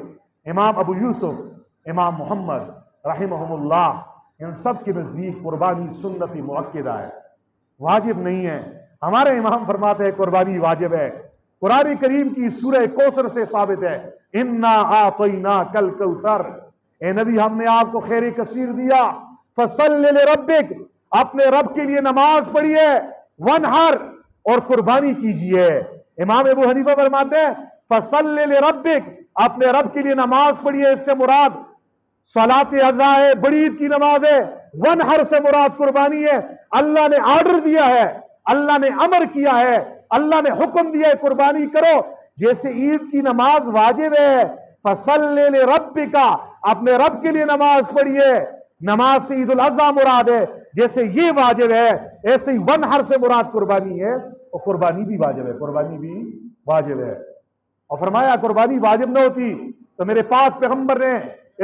[SPEAKER 2] امام ابو یوسف، امام محمد رحمہم اللہ، ان سب کے نزدیک قربانی سنت مؤکدہ ہے، واجب نہیں ہے۔ ہمارے امام فرماتے ہیں قربانی واجب ہے۔ قرآن کریم کی سورہ کوثر سے ثابت ہے، انا اعطیناک الکوثر، اے نبی ہم نے آپ کو خیر کثیر دیا، فصل لربک، اپنے رب کے لیے نماز پڑھیے، ونحر، اور قربانی کیجئے۔ امام ابو حنیفہ فرماتے ہیں فصل لربک، اپنے رب کے لیے نماز پڑھیے، اس سے مراد صلاۃ عزا ہے، بڑی عید کی نماز ہے، ونحر سے مراد قربانی ہے۔ اللہ نے آرڈر دیا ہے، اللہ نے امر کیا ہے، اللہ نے حکم دیا ہے قربانی کرو، جیسے عید کی نماز واجب ہے، فصل لربک، اپنے رب کے لیے نماز پڑھیے۔ نماز سے عید الاضحیٰ مراد ہے، جیسے یہ واجب ہے ایسے ہی ونحر سے مراد قربانی ہے، اور قربانی بھی واجب ہے، قربانی بھی واجب ہے۔ اور فرمایا قربانی واجب نہ ہوتی تو میرے پاک پیغمبر نے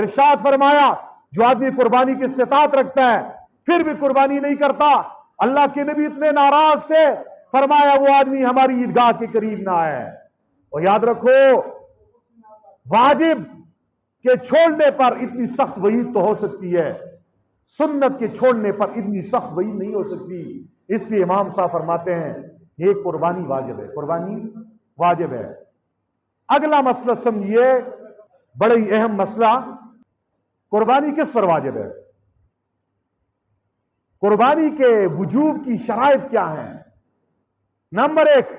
[SPEAKER 2] ارشاد فرمایا جو آدمی قربانی کی استطاعت رکھتا ہے پھر بھی قربانی نہیں کرتا، اللہ کے نبی اتنے ناراض تھے، فرمایا وہ آدمی ہماری عیدگاہ کے قریب نہ آئے۔ اور یاد رکھو واجب کے چھوڑنے پر اتنی سخت وعید تو ہو سکتی ہے، سنت کے چھوڑنے پر اتنی سخت وعید نہیں ہو سکتی۔ اس لیے امام صاحب فرماتے ہیں یہ قربانی واجب ہے، قربانی واجب ہے۔ اگلا مسئلہ سمجھیے، بڑا ہی اہم مسئلہ، قربانی کس پر واجب ہے؟ قربانی کے وجوب کی شرائط کیا ہیں؟ نمبر 1،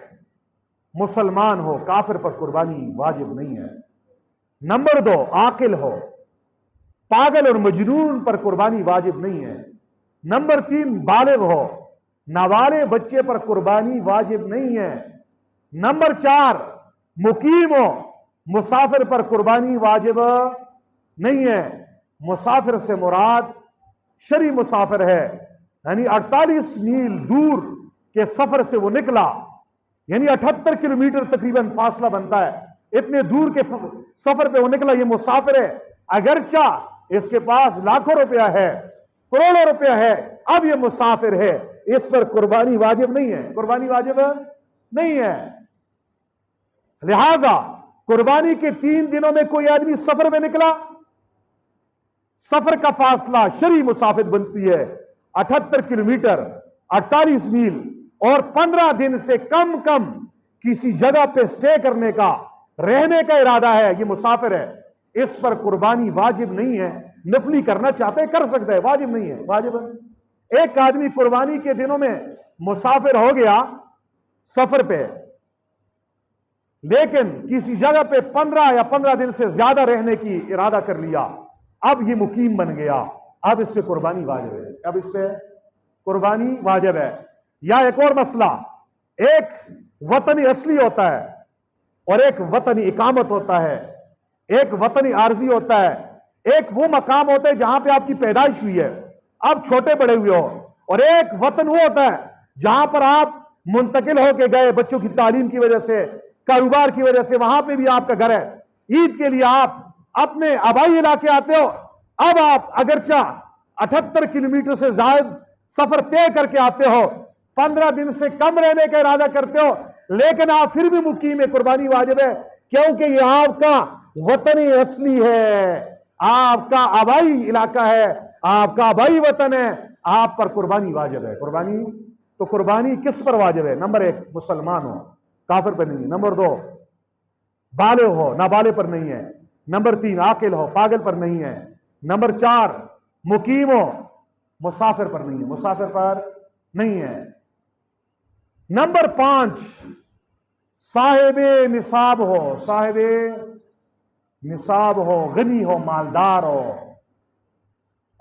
[SPEAKER 2] مسلمان ہو، کافر پر قربانی واجب نہیں ہے۔ نمبر 2، عاقل ہو، پاگل اور مجنون پر قربانی واجب نہیں ہے۔ نمبر 3، بالغ ہو، نابالغ بچے پر قربانی واجب نہیں ہے۔ نمبر 4، مقیم ہو، مسافر پر قربانی واجب نہیں ہے۔ مسافر سے مراد شرعی مسافر ہے، یعنی 48 میل دور کے سفر سے وہ نکلا، یعنی 78 کلومیٹر تقریباً فاصلہ بنتا ہے، اتنے دور کے سفر پہ وہ نکلا، یہ مسافر ہے۔ اگرچہ اس کے پاس لاکھوں روپیہ ہے، کروڑوں روپیہ ہے، اب یہ مسافر ہے، اس پر قربانی واجب نہیں ہے، قربانی واجب نہیں ہے۔ لہذا قربانی کے 3 دنوں میں کوئی آدمی سفر میں نکلا، سفر کا فاصلہ شرعی مسافت بنتی ہے 78 کلومیٹر، 48 میل، اور 15 دن سے کم کسی جگہ پہ سٹے کرنے کا، رہنے کا ارادہ ہے، یہ مسافر ہے، اس پر قربانی واجب نہیں ہے۔ نفلی کرنا چاہتے ہے کر سکتا ہے، واجب نہیں ہے، واجب ہے۔ ایک آدمی قربانی کے دنوں میں مسافر ہو گیا سفر پہ، لیکن کسی جگہ پہ 15 دن سے زیادہ رہنے کی ارادہ کر لیا، اب یہ مقیم بن گیا، اب اس پہ قربانی واجب ہے، اب اس پہ قربانی واجب ہے۔ یا ایک اور مسئلہ، ایک وطنی اصلی ہوتا ہے اور ایک وطنی اقامت ہوتا ہے، ایک وطنی عارضی ہوتا ہے، ایک وہ مقام ہوتا ہے جہاں پہ آپ کی پیدائش ہوئی ہے، آپ چھوٹے بڑے ہوئے ہو، اور ایک وطن وہ ہوتا ہے جہاں پر آپ منتقل ہو کے گئے بچوں کی تعلیم کی وجہ سے، کاروبار کی وجہ سے، وہاں پہ بھی آپ کا گھر ہے، عید کے لیے آپ اپنے آبائی علاقے آتے ہو، اب آپ اگرچہ 78 کلومیٹر سے زائد سفر طے کر کے آتے ہو، 15 دن سے کم رہنے کا ارادہ کرتے ہو، لیکن آپ پھر بھی مقیم ہے، قربانی واجب ہے، کیونکہ یہ آپ کا وطنی اصلی ہے، آپ کا آبائی علاقہ ہے، آپ کا آبائی وطن ہے، آپ پر قربانی واجب ہے۔ قربانی تو قربانی کس پر واجب ہے؟ نمبر 1، مسلمان ہو، کافر پر نہیں ہے۔ نمبر 2، بالغ ہو، نابالغ پر نہیں ہے۔ نمبر 3، عاقل ہو، پاگل پر نہیں ہے۔ نمبر 4، مقیم ہو، مسافر پر نہیں ہے، مسافر پر نہیں ہے۔ نمبر 5، صاحب نصاب ہو، صاحب نصاب ہو، غنی ہو، مالدار ہو۔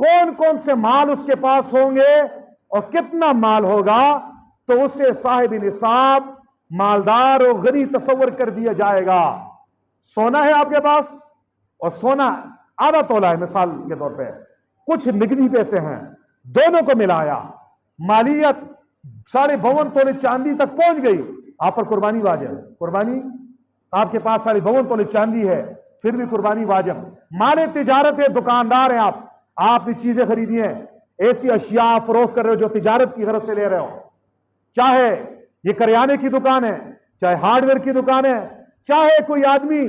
[SPEAKER 2] کون کون سے مال اس کے پاس ہوں گے اور کتنا مال ہوگا تو اسے صاحب نصاب، مالدار اور غنی تصور کر دیا جائے گا۔ سونا ہے آپ کے پاس اور سونا آدھا تولہ ہے مثال کے طور پہ، کچھ نگدی پیسے ہیں، دونوں کو ملایا، مالیت 52.5 تولے چاندی تک پہنچ گئی، آپ پر قربانی واجب۔ قربانی آپ کے پاس 52.5 تولے چاندی ہے، پھر بھی قربانی واجب۔ مال تجارت ہے، دکاندار ہیں آپ نے چیزیں خریدی ہیں، ایسی اشیاء فروخت کر رہے ہو جو تجارت کی غرض سے لے رہے ہو، چاہے یہ کریانے کی دکان ہے، چاہے ہارڈ ویئر کی دکان ہے، چاہے کوئی آدمی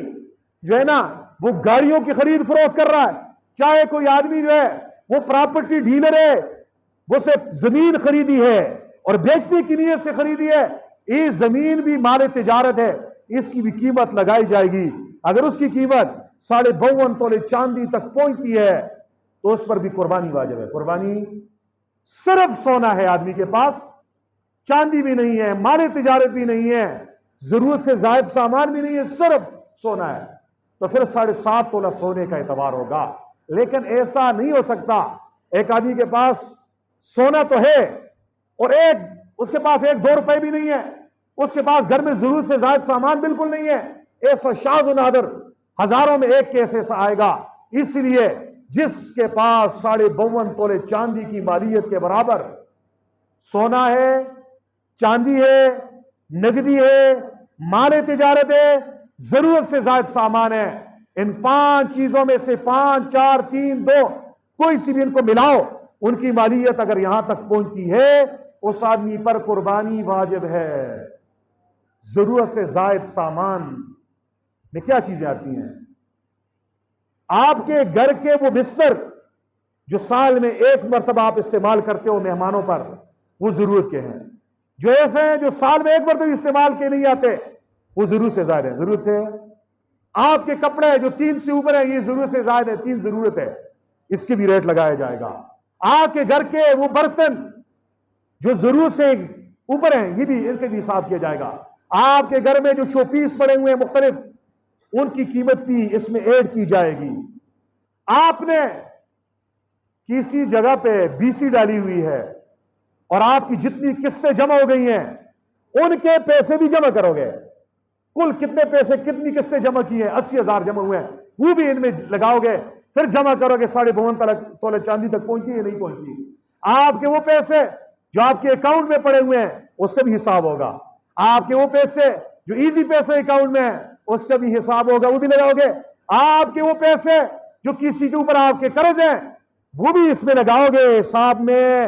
[SPEAKER 2] جو ہے نا وہ گاڑیوں کی خرید فروخت کر رہا ہے، چاہے کوئی آدمی جو ہے وہ پراپرٹی ڈیلر ہے، وہ سے زمین خریدی ہے اور بیچنے کی نیت سے خریدی ہے، یہ زمین بھی مال تجارت ہے، اس کی بھی قیمت لگائی جائے گی۔ اگر اس کی قیمت 52.5 تولے چاندی تک پہنچتی ہے تو اس پر بھی قربانی واجب ہے۔ قربانی صرف سونا ہے آدمی کے پاس، چاندی بھی نہیں ہے، مال تجارت بھی نہیں ہے، ضرورت سے زائد سامان بھی نہیں ہے، صرف سونا ہے، تو پھر 7.5 تولہ سونے کا اعتبار ہوگا۔ لیکن ایسا نہیں ہو سکتا ایک آدمی کے پاس سونا تو ہے اور اس کے پاس 1-2 روپے بھی نہیں ہے، اس کے پاس گھر میں ضرورت سے زائد سامان بالکل نہیں ہے، ایسا شاذ و نادر ہزاروں میں ایک کیس ایسا آئے گا۔ اس لیے جس کے پاس 52 تولے چاندی کی مالیت کے برابر سونا ہے، چاندی ہے، نقدی ہے، مال تجارت ہے، ضرورت سے زائد سامان ہے، ان 5 چیزوں میں سے 5، 4، 3، 2 کوئی سی بھی ان کو ملاؤ، ان کی مالیت اگر یہاں تک پہنچتی ہے اس آدمی پر قربانی واجب ہے۔ ضرورت سے زائد سامان میں کیا چیزیں آتی ہیں؟ آپ کے گھر کے وہ بستر جو سال میں 1 مرتبہ آپ استعمال کرتے ہو مہمانوں پر، وہ ضرورت کے ہیں۔ جو ایسے ہیں جو سال میں 1 مرتبہ استعمال کے نہیں آتے، وہ ضرورت سے زائد ہے، ضرورت سے۔ آپ کے کپڑے جو 3 سے اوپر ہیں، یہ ضرورت سے زائد ہے، 3 ضرورت ہے، اس کے بھی ریٹ لگایا جائے گا۔ آپ کے گھر کے وہ برتن جو ضرورت سے اوپر ہیں، یہ بھی ان کے بھی حساب کیا جائے گا۔ آپ کے گھر میں جو شو پیس پڑے ہوئے ہیں مختلف، ان کی قیمت بھی اس میں ایڈ کی جائے گی۔ آپ نے کسی جگہ پہ BC ڈالی ہوئی ہے اور آپ کی جتنی قسطیں جمع ہو گئی ہیں ان کے پیسے بھی جمع کرو گے۔ کل کتنے پیسے، کتنی قسطیں جمع کی ہیں، 80,000 جمع ہوئے ہیں، وہ بھی ان میں لگاؤ گے، پھر جمع کرو گے 52.5 تولے چاندی تک پہنچی ہے نہیں پہنچی۔ آپ کے وہ پیسے جو آپ کے اکاؤنٹ میں پڑے ہوئے ہیں اس کا بھی حساب ہوگا۔ آپ کے وہ پیسے جو ایزی پیسے اکاؤنٹ میں ہیں اس کا بھی حساب ہوگا، وہ بھی لگاؤ گے۔ آپ کے وہ پیسے جو کسی کے اوپر آپ کے قرض ہیں وہ بھی اس میں لگاؤ گے حساب میں،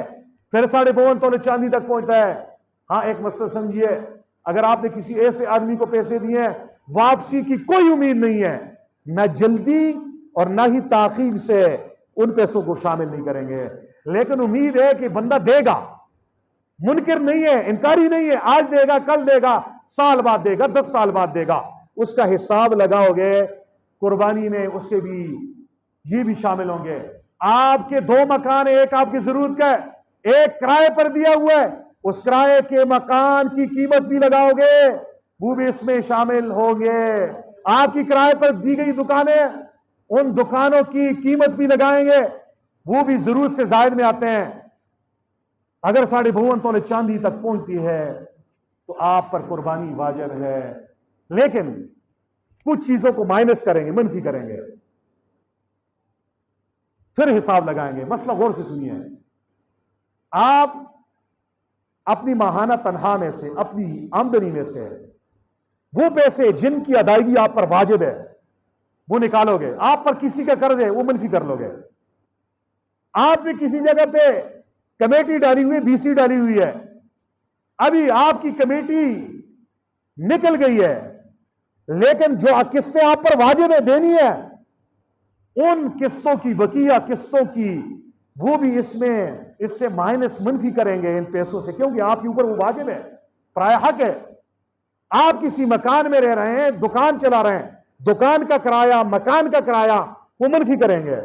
[SPEAKER 2] پھر 52.5 تولے چاندی تک پہنچتا ہے۔ ہاں ایک مسئلہ سمجھیے، اگر آپ نے کسی ایسے آدمی کو پیسے دیے ہیں واپسی کی کوئی امید نہیں ہے، نہ جلدی اور نہ ہی تاخیر سے ان پیسوں کو شامل نہیں کریں گے، لیکن امید ہے کہ بندہ دے گا، منکر نہیں ہے، انکاری نہیں ہے، آج دے گا، کل دے گا، سال بعد دے گا، 10 سال بعد دے گا، اس کا حساب لگاؤ گے قربانی میں، اس سے بھی یہ بھی شامل ہوں گے۔ آپ کے 2 مکان، ایک آپ کی ضرورت کا ہے، ایک کرائے پر دیا ہوا ہے، اس کرائے کے مکان کی قیمت بھی لگاؤ گے، وہ بھی اس میں شامل ہوں گے۔ آپ کی کرائے پر دی گئی دکانیں، ان دکانوں کی قیمت بھی لگائیں گے، وہ بھی ضرورت سے زائد میں آتے ہیں۔ اگر 52.5 تولے چاندی تک پہنچتی ہے تو آپ پر قربانی واجب ہے، لیکن کچھ چیزوں کو مائنس کریں گے، منفی کریں گے، پھر حساب لگائیں گے۔ مسئلہ غور سے سنیے، آپ اپنی ماہانہ تنخواہ میں سے، اپنی آمدنی میں سے وہ پیسے جن کی ادائیگی آپ پر واجب ہے وہ نکالو گے۔ آپ پر کسی کا قرض ہے وہ منفی کر لو گے۔ آپ نے کسی جگہ پہ کمیٹی ڈالی ہوئی، BC ڈالی ہوئی ہے، ابھی آپ کی کمیٹی نکل گئی ہے، لیکن جو قسطیں آپ پر واجب ہے دینی ہے، ان قسطوں کی، بقیہ قسطوں کی، وہ بھی اس سے مائنس، منفی کریں گے ان پیسوں سے، کیونکہ آپ کے اوپر وہ واجب ہے، پرایا حق ہے۔ آپ کسی مکان میں رہ رہے ہیں، دکان چلا رہے ہیں، دکان کا کرایہ، مکان کا کرایہ وہ منفی کریں گے۔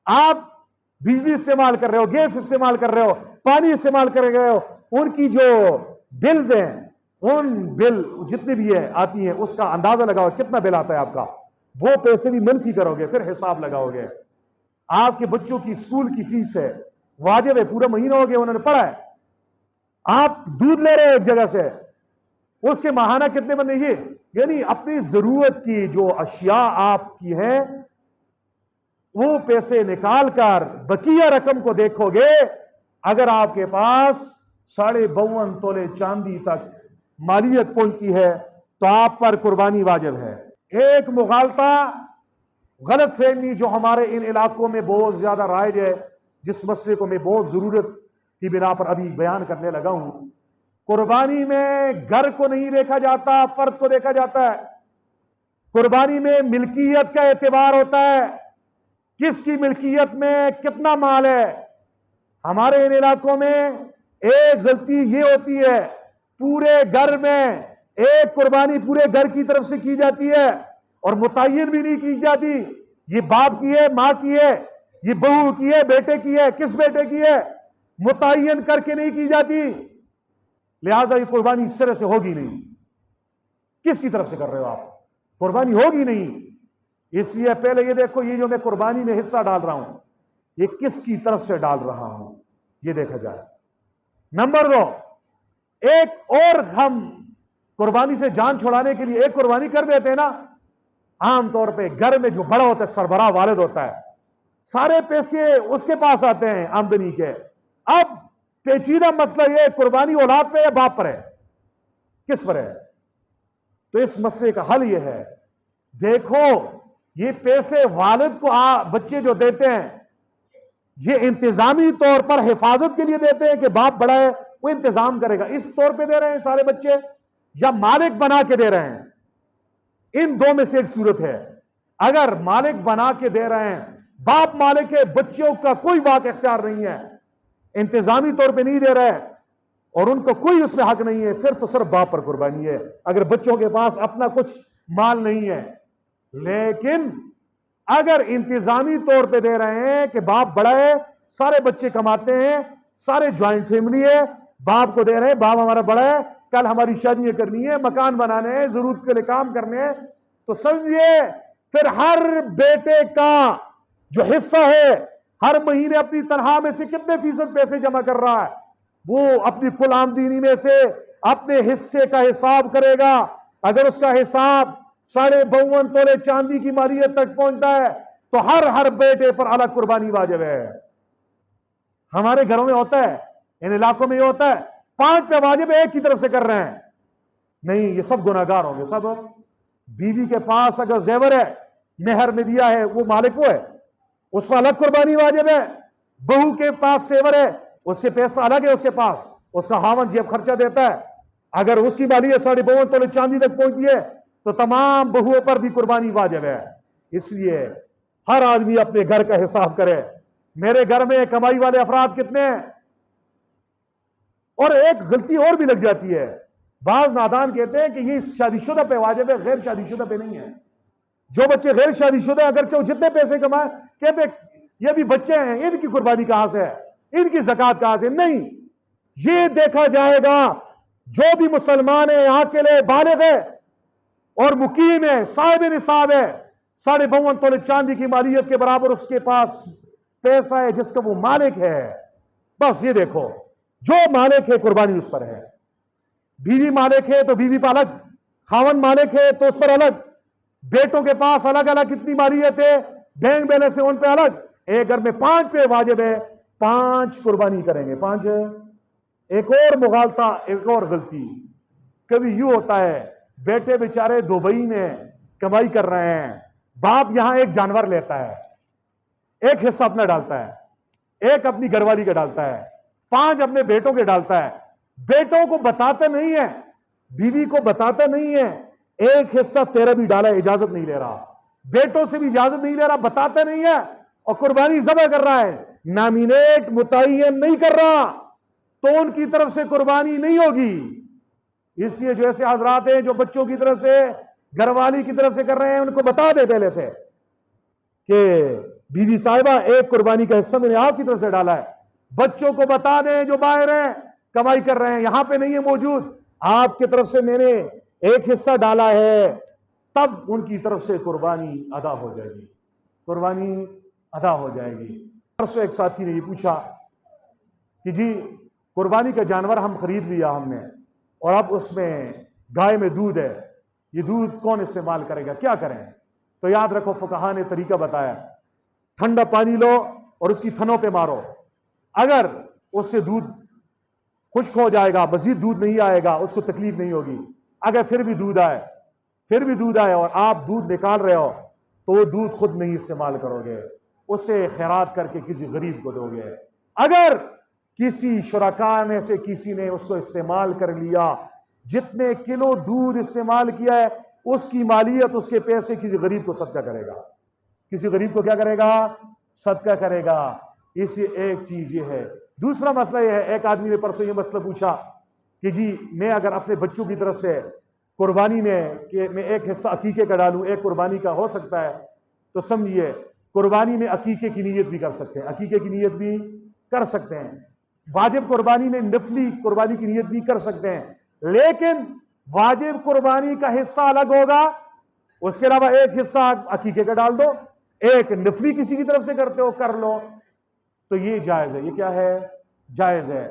[SPEAKER 2] آپ بجلی استعمال کر رہے ہو، گیس استعمال کر رہے ہو، پانی استعمال کر رہے ہو، ان کی جو بلز ہیں، ان بل جتنے بھی آتی ہیں اس کا اندازہ لگاؤ، کتنا بل آتا ہے آپ کا، وہ پیسے بھی منفی کرو گے، پھر حساب لگاؤ گے۔ آپ کے بچوں کی اسکول کی فیس ہے، واجب ہے، پورا مہینہ ہو گیا انہوں نے پڑھا ہے، آپ دودھ لے رہے ہیں ایک جگہ سے، اس کے ماہانہ کتنے بنے، یہ یعنی اپنی ضرورت کی جو اشیاء آپ کی ہیں وہ پیسے نکال کر بقیہ رقم کو دیکھو گے۔ اگر آپ کے پاس 52.5 تولے چاندی تک مالیت پہنچتی ہے تو آپ پر قربانی واجب ہے۔ ایک مغالطہ، غلط فہمی جو ہمارے ان علاقوں میں بہت زیادہ رائج ہے، جس مسئلے کو میں بہت ضرورت کی بنا پر ابھی بیان کرنے لگا ہوں، قربانی میں گھر کو نہیں دیکھا جاتا، فرد کو دیکھا جاتا ہے۔ قربانی میں ملکیت کا اعتبار ہوتا ہے، کس کی ملکیت میں کتنا مال ہے۔ ہمارے ان علاقوں میں ایک غلطی یہ ہوتی ہے، پورے گھر میں ایک قربانی پورے گھر کی طرف سے کی جاتی ہے اور متعین بھی نہیں کی جاتی، یہ باپ کی ہے، ماں کی ہے، یہ بہو کی ہے، بیٹے کی ہے، کس بیٹے کی ہے، متعین کر کے نہیں کی جاتی، لہذا یہ قربانی اس طرح سے ہوگی نہیں۔ کس کی طرف سے کر رہے ہو آپ؟ قربانی ہوگی نہیں، اس لیے پہلے یہ دیکھو، یہ جو میں قربانی میں حصہ ڈال رہا ہوں یہ کس کی طرف سے ڈال رہا ہوں، یہ دیکھا جائے۔ نمبر 2، ایک اور ہم قربانی سے جان چھڑانے کے لیے ایک قربانی کر دیتے ہیں نا، عام طور پہ گھر میں جو بڑا ہوتا ہے، سربراہ والد ہوتا ہے، سارے پیسے اس کے پاس آتے ہیں آمدنی کے. اب پیچیدہ مسئلہ یہ قربانی اولاد پہ یا باپ پر ہے؟ کس پر ہے؟ تو اس مسئلے کا حل یہ ہے، دیکھو یہ پیسے والد کو بچے جو دیتے ہیں یہ انتظامی طور پر حفاظت کے لیے دیتے ہیں کہ باپ بڑا ہے وہ انتظام کرے گا، اس طور پہ دے رہے ہیں سارے بچے، یا مالک بنا کے دے رہے ہیں؟ ان دو میں سے ایک صورت ہے. اگر مالک بنا کے دے رہے ہیں، باپ مالک ہے، بچوں کا کوئی واقع اختیار نہیں ہے، انتظامی طور پہ نہیں دے رہے اور ان کو کوئی اس میں حق نہیں ہے، پھر تو صرف باپ پر قربانی ہے اگر بچوں کے پاس اپنا کچھ مال نہیں ہے. لیکن اگر انتظامی طور پہ دے رہے ہیں کہ باپ بڑا ہے، سارے بچے کماتے ہیں، سارے جوائنٹ فیملی ہے، باپ کو دے رہے ہیں، باپ ہمارا بڑا ہے، کل ہماری شادیاں کرنی ہے، مکان بنانے ہیں، ضرورت کے لیے کام کرنے ہیں، تو سمجھئے پھر ہر بیٹے کا جو حصہ ہے ہر مہینے اپنی تنخواہ میں سے کتنے فیصد پیسے جمع کر رہا ہے، وہ اپنی کل آمدنی میں سے اپنے حصے کا حساب کرے گا. اگر اس کا حساب 52 تولے چاندی کی مالیت تک پہنچتا ہے تو ہر بیٹے پر الگ قربانی واجب ہے. ہمارے گھروں میں ہوتا ہے، ان علاقوں میں یہ ہوتا ہے 5 پہ واجب ایک کی طرف سے کر رہے ہیں. نہیں، یہ سب گناہگار ہوں گے سب. بیوی کے پاس اگر زیور ہے، مہر میں دیا ہے، وہ مالک وہ ہے، اس پر الگ قربانی واجب ہے. بہو کے پاس زیور ہے، اس کے پیسہ الگ ہے، اس کے پاس اس کا خاوند جیب خرچہ دیتا ہے. اگر اس کی مالیت 52 تولے چاندی تک پہنچتی ہے تو تمام بہوؤں پر بھی قربانی واجب ہے. اس لیے ہر آدمی اپنے گھر کا حساب کرے. میرے گھر میں کمائی والے افراد کتنے ہیں؟ اور ایک غلطی اور بھی لگ جاتی ہے، بعض نادان کہتے ہیں کہ یہ شادی شدہ پہ واجب ہے، غیر شادی شدہ پہ نہیں ہے. جو بچے غیر شادی شدہ ہیں اگرچہ وہ جتنے پیسے کمائیں، کہتے یہ بھی بچے ہیں، ان کی قربانی کہاں سے ہے، ان کی زکوٰۃ کہاں سے؟ نہیں، یہ دیکھا جائے گا جو بھی مسلمان ہے، عاقل ہے، بالغ ہے اور مقیم ہے، صاحب نصاب ہے، 52 تولے چاندی کی مالیت کے برابر اس کے پاس پیسہ ہے جس کا وہ مالک ہے. بس یہ دیکھو جو مالک ہے قربانی اس پر ہے. بیوی مالک ہے تو بیوی پر الگ، خاوند مالک ہے تو اس پر الگ، بیٹوں کے پاس الگ الگ کتنی مالیت ہے، بینک بیلنس ہے ان پہ الگ. ایک گھر میں 5 پہ واجب ہے، 5 قربانی کریں گے. 5. ایک اور مغالطہ، ایک اور غلطی کبھی یوں ہوتا ہے، بیٹے بیچارے دبئی میں کمائی کر رہے ہیں، باپ یہاں ایک جانور لیتا ہے، ایک حصہ اپنا ڈالتا ہے، ایک اپنی گھر والی کا ڈالتا ہے، 5 اپنے بیٹوں کے ڈالتا ہے. بیٹوں کو بتاتے نہیں ہے، بیوی کو بتاتے نہیں ہے، ایک حصہ تیرا بھی ڈالا ہے، اجازت نہیں لے رہا، بیٹوں سے بھی اجازت نہیں لے رہا، بتاتے نہیں ہے، اور قربانی ذبح کر رہا ہے، نامینیٹ متعین نہیں کر رہا، تو ان کی طرف سے قربانی نہیں ہوگی. اس لیے جو ایسے حضرات ہیں جو بچوں کی طرف سے، گھر والی کی طرف سے کر رہے ہیں، ان کو بتا دے پہلے سے کہ بیوی صاحبہ ایک قربانی کا حصہ میں نے آپ کی طرف سے ڈالا ہے. بچوں کو بتا دیں جو باہر ہیں کمائی کر رہے ہیں، یہاں پہ نہیں ہے موجود، آپ کی طرف سے میں نے ایک حصہ ڈالا ہے، تب ان کی طرف سے قربانی ادا ہو جائے گی. قربانی ادا ہو جائے گی. پرسوں ایک ساتھی نے یہ پوچھا کہ جی قربانی کا جانور ہم خرید لیا ہم نے، اور اب اس میں گائے میں دودھ ہے، یہ دودھ کون استعمال کرے گا، کیا کریں؟ تو یاد رکھو فقہا نے طریقہ بتایا، ٹھنڈا پانی لو اور اس کی تھنوں پہ مارو، اگر اس سے دودھ خشک ہو جائے گا، مزید دودھ نہیں آئے گا، اس کو تکلیف نہیں ہوگی. اگر پھر بھی دودھ آئے اور آپ دودھ نکال رہے ہو تو وہ دودھ خود نہیں استعمال کرو گے، اسے خیرات کر کے کسی غریب کو دو گے. اگر کسی شرکاء میں سے کسی نے اس کو استعمال کر لیا، جتنے کلو دودھ استعمال کیا ہے اس کی مالیت، اس کے پیسے کسی غریب کو صدقہ کرے گا. کسی غریب کو کیا کرے گا؟ صدقہ کرے گا. اس ایک چیز یہ ہے. دوسرا مسئلہ یہ ہے، ایک آدمی نے پرسوں یہ مسئلہ پوچھا کہ جی میں اگر اپنے بچوں کی طرف سے قربانی میں کہ میں ایک حصہ عقیقے کا ڈالوں، ایک قربانی کا ہو سکتا ہے؟ تو سمجھیے قربانی میں عقیقے کی نیت بھی کر سکتے ہیں، عقیقے کی نیت بھی کر سکتے ہیں، واجب قربانی میں نفلی قربانی کی نیت بھی کر سکتے ہیں، لیکن واجب قربانی کا حصہ الگ ہوگا، اس کے علاوہ ایک حصہ عقیقے کا ڈال دو، ایک نفلی کسی کی طرف سے کرتے ہو کر لو. تو یہ جائز ہے. یہ کیا ہے؟ جائز ہے.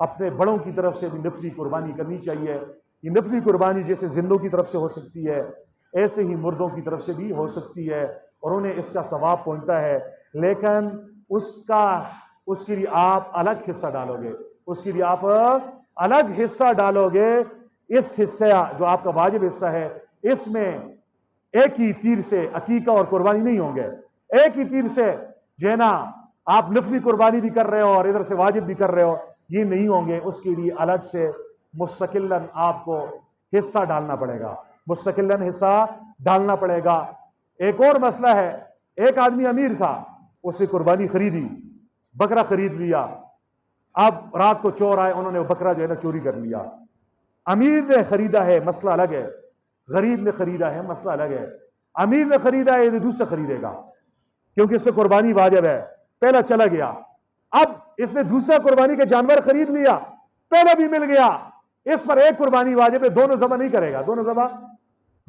[SPEAKER 2] اپنے بڑوں کی طرف سے بھی نفلی قربانی کرنی چاہیے. یہ نفلی قربانی جیسے زندوں کی طرف سے ہو سکتی ہے، ایسے ہی مردوں کی طرف سے بھی ہو سکتی ہے، اور انہیں اس کا ثواب پہنچتا ہے. لیکن اس کے لیے آپ الگ حصہ ڈالو گے، اس کے لیے آپ الگ حصہ ڈالو گے۔ اس حصہ جو آپ کا واجب حصہ ہے، اس میں ایک ہی تیر سے عقیقہ اور قربانی نہیں ہوں گے، ایک ہی تیر سے جو ہے نا آپ نفلی قربانی بھی کر رہے ہو اور ادھر سے واجب بھی کر رہے ہو، یہ نہیں ہوں گے۔ اس کے لیے الگ سے مستقلاً آپ کو حصہ ڈالنا پڑے گا، مستقلاً حصہ ڈالنا پڑے گا۔ ایک اور مسئلہ ہے، ایک آدمی امیر تھا، اس نے قربانی خریدی، بکرا خرید لیا، اب رات کو چور آئے، انہوں نے وہ بکرا جو ہے نا چوری کر لیا۔ امیر نے خریدا ہے، مسئلہ الگ ہے، غریب نے خریدا ہے، مسئلہ الگ ہے۔ امیر نے خریدا ہے، یہ دوسرا خریدے گا کیونکہ اس پہ قربانی واجب ہے، پہلا چلا گیا۔ اب اس نے دوسرا قربانی کا جانور خرید لیا، پہلا بھی مل گیا، اس پر ایک قربانی واجب ہے، دونوں ذبح نہیں کرے گا، دونوں ذبح۔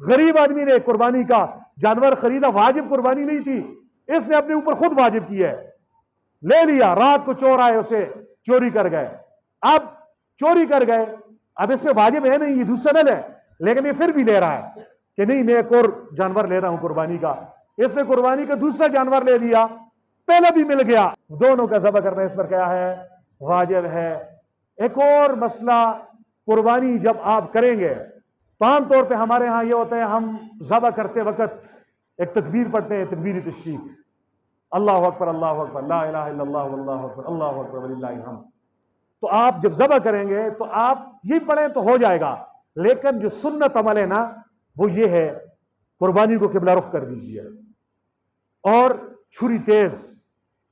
[SPEAKER 2] غریب آدمی نے قربانی کا جانور خریدا، واجب قربانی نہیں تھی، اس نے اپنے اوپر خود واجب کی ہے، لے لیا، رات کو چور آئے، اسے چوری کر گئے۔ اب چوری کر گئے، اب اس میں واجب ہے نہیں، یہ دوسرا نہ لے، لیکن یہ پھر بھی لے رہا ہے کہ نہیں میں ایک اور جانور لے رہا ہوں قربانی کا۔ اس نے قربانی کا دوسرا جانور لے لیا، پہلا بھی مل گیا، دونوں کا ذبح کرنا اس پر کیا ہے؟ واجب ہے۔ ایک اور مسئلہ، قربانی جب آپ کریں گے تو عام طور پہ ہمارے ہاں یہ ہوتا ہے، ہم ذبح کرتے وقت ایک تکبیر پڑھتے ہیں، تکبیر تشریق، اللہ اکبر اللہ اکبر لا الہ الا اللہ واللہ اکبر اللہ اکبر وللہ الحمد۔ تو آپ جب ذبح کریں گے تو آپ یہ پڑھیں تو ہو جائے گا، لیکن جو سنت عمل ہے نا وہ یہ ہے، قربانی کو قبلہ رخ کر دیجئے اور چھری تیز۔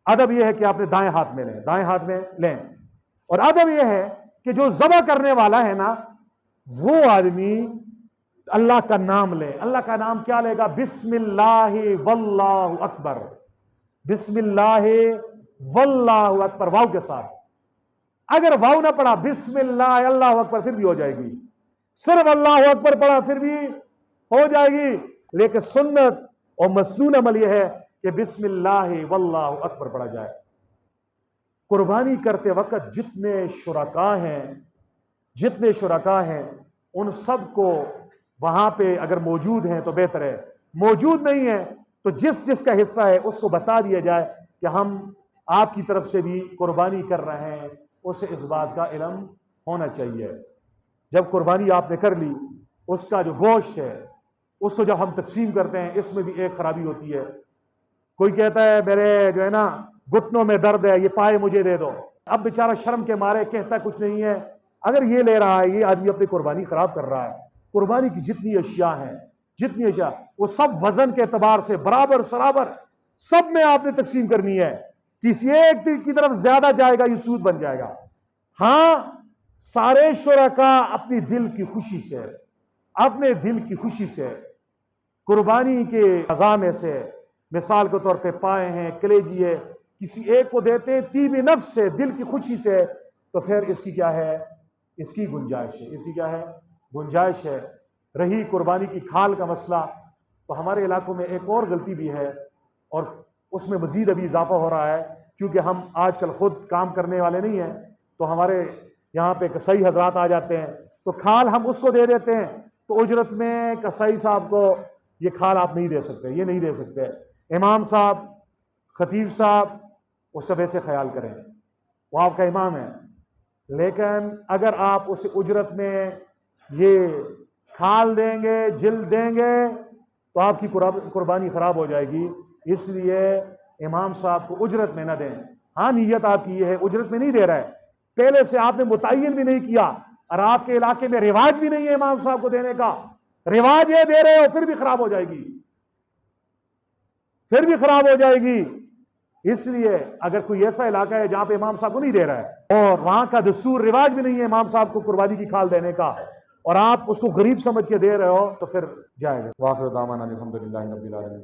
[SPEAKER 2] ادب یہ ہے کہ آپ نے دائیں ہاتھ میں لیں، دائیں ہاتھ میں لیں، اور ادب یہ ہے کہ جو ذبح کرنے والا ہے نا وہ آدمی اللہ کا نام لے۔ اللہ کا نام کیا لے گا؟ بسم اللہ واللہ اکبر، بسم اللہ واللہ اکبر، واو کے ساتھ۔ اگر واو نہ پڑھا، بسم اللہ اللہ اکبر، پھر بھی ہو جائے گی، صرف اللہ اکبر پڑھا پھر بھی ہو جائے گی، لیکن سنت اور مسنون عمل یہ ہے کہ بسم اللہ واللہ اکبر پڑھا جائے۔ قربانی کرتے وقت جتنے شرکاء ہیں ان سب کو وہاں پہ اگر موجود ہیں تو بہتر ہے، موجود نہیں ہے تو جس کا حصہ ہے اس کو بتا دیا جائے کہ ہم آپ کی طرف سے بھی قربانی کر رہے ہیں، اسے اس بات کا علم ہونا چاہیے۔ جب قربانی آپ نے کر لی، اس کا جو گوشت ہے اس کو جب ہم تقسیم کرتے ہیں، اس میں بھی ایک خرابی ہوتی ہے۔ کوئی کہتا ہے میرے جو ہے نا گھٹنوں میں درد ہے، یہ پائے مجھے دے دو، اب بیچارہ شرم کے مارے کہتا کچھ نہیں ہے۔ اگر یہ لے رہا ہے، یہ آدمی اپنی قربانی خراب کر رہا ہے۔ قربانی کی جتنی اشیاء ہیں، جتنی اشیاء، وہ سب وزن کے اعتبار سے برابر سرابر سب میں آپ نے تقسیم کرنی ہے، کسی ایک کی طرف زیادہ جائے گا یہ سود بن جائے گا۔ ہاں، سارے شرکاء اپنی دل کی خوشی سے، اپنے دل کی خوشی سے قربانی کے اعضاء میں سے مثال کے طور پہ پائے ہیں، کلیجی ہے، کسی ایک کو دیتے طیب نفس سے، دل کی خوشی سے، تو پھر اس کی کیا ہے؟ اس کی گنجائش ہے، اس کی کیا ہے؟ گنجائش ہے۔ رہی قربانی کی کھال کا مسئلہ، تو ہمارے علاقوں میں ایک اور غلطی بھی ہے اور اس میں مزید ابھی اضافہ ہو رہا ہے، کیونکہ ہم آج کل خود کام کرنے والے نہیں ہیں، تو ہمارے یہاں پہ کسائی حضرات آ جاتے ہیں، تو کھال ہم اس کو دے دیتے ہیں، تو اجرت میں کسائی صاحب کو یہ کھال آپ نہیں دے سکتے، یہ نہیں دے سکتے۔ امام صاحب، خطیب صاحب، اس کا ویسے خیال کریں، وہ آپ کا امام ہے، لیکن اگر آپ اس اجرت میں یہ کھال دیں گے، جلد دیں گے، تو آپ کی قربانی خراب ہو جائے گی۔ اس لیے امام صاحب کو اجرت میں نہ دیں۔ ہاں، نیت آپ کی یہ ہے، اجرت میں نہیں دے رہا ہے، پہلے سے آپ نے متعین بھی نہیں کیا، اور آپ کے علاقے میں رواج بھی نہیں ہے امام صاحب کو دینے کا، رواج یہ دے رہے ہو، پھر بھی خراب ہو جائے گی، پھر بھی خراب ہو جائے گی۔ اس لیے اگر کوئی ایسا علاقہ ہے جہاں پہ امام صاحب کو نہیں دے رہا ہے اور وہاں کا دستور رواج بھی نہیں ہے امام صاحب کو قربانی کی کھال دینے کا، اور آپ اس کو غریب سمجھ کے دے رہے ہو، تو پھر جائے گا۔ وآخر دعوانا الحمدللہ رب العالمین۔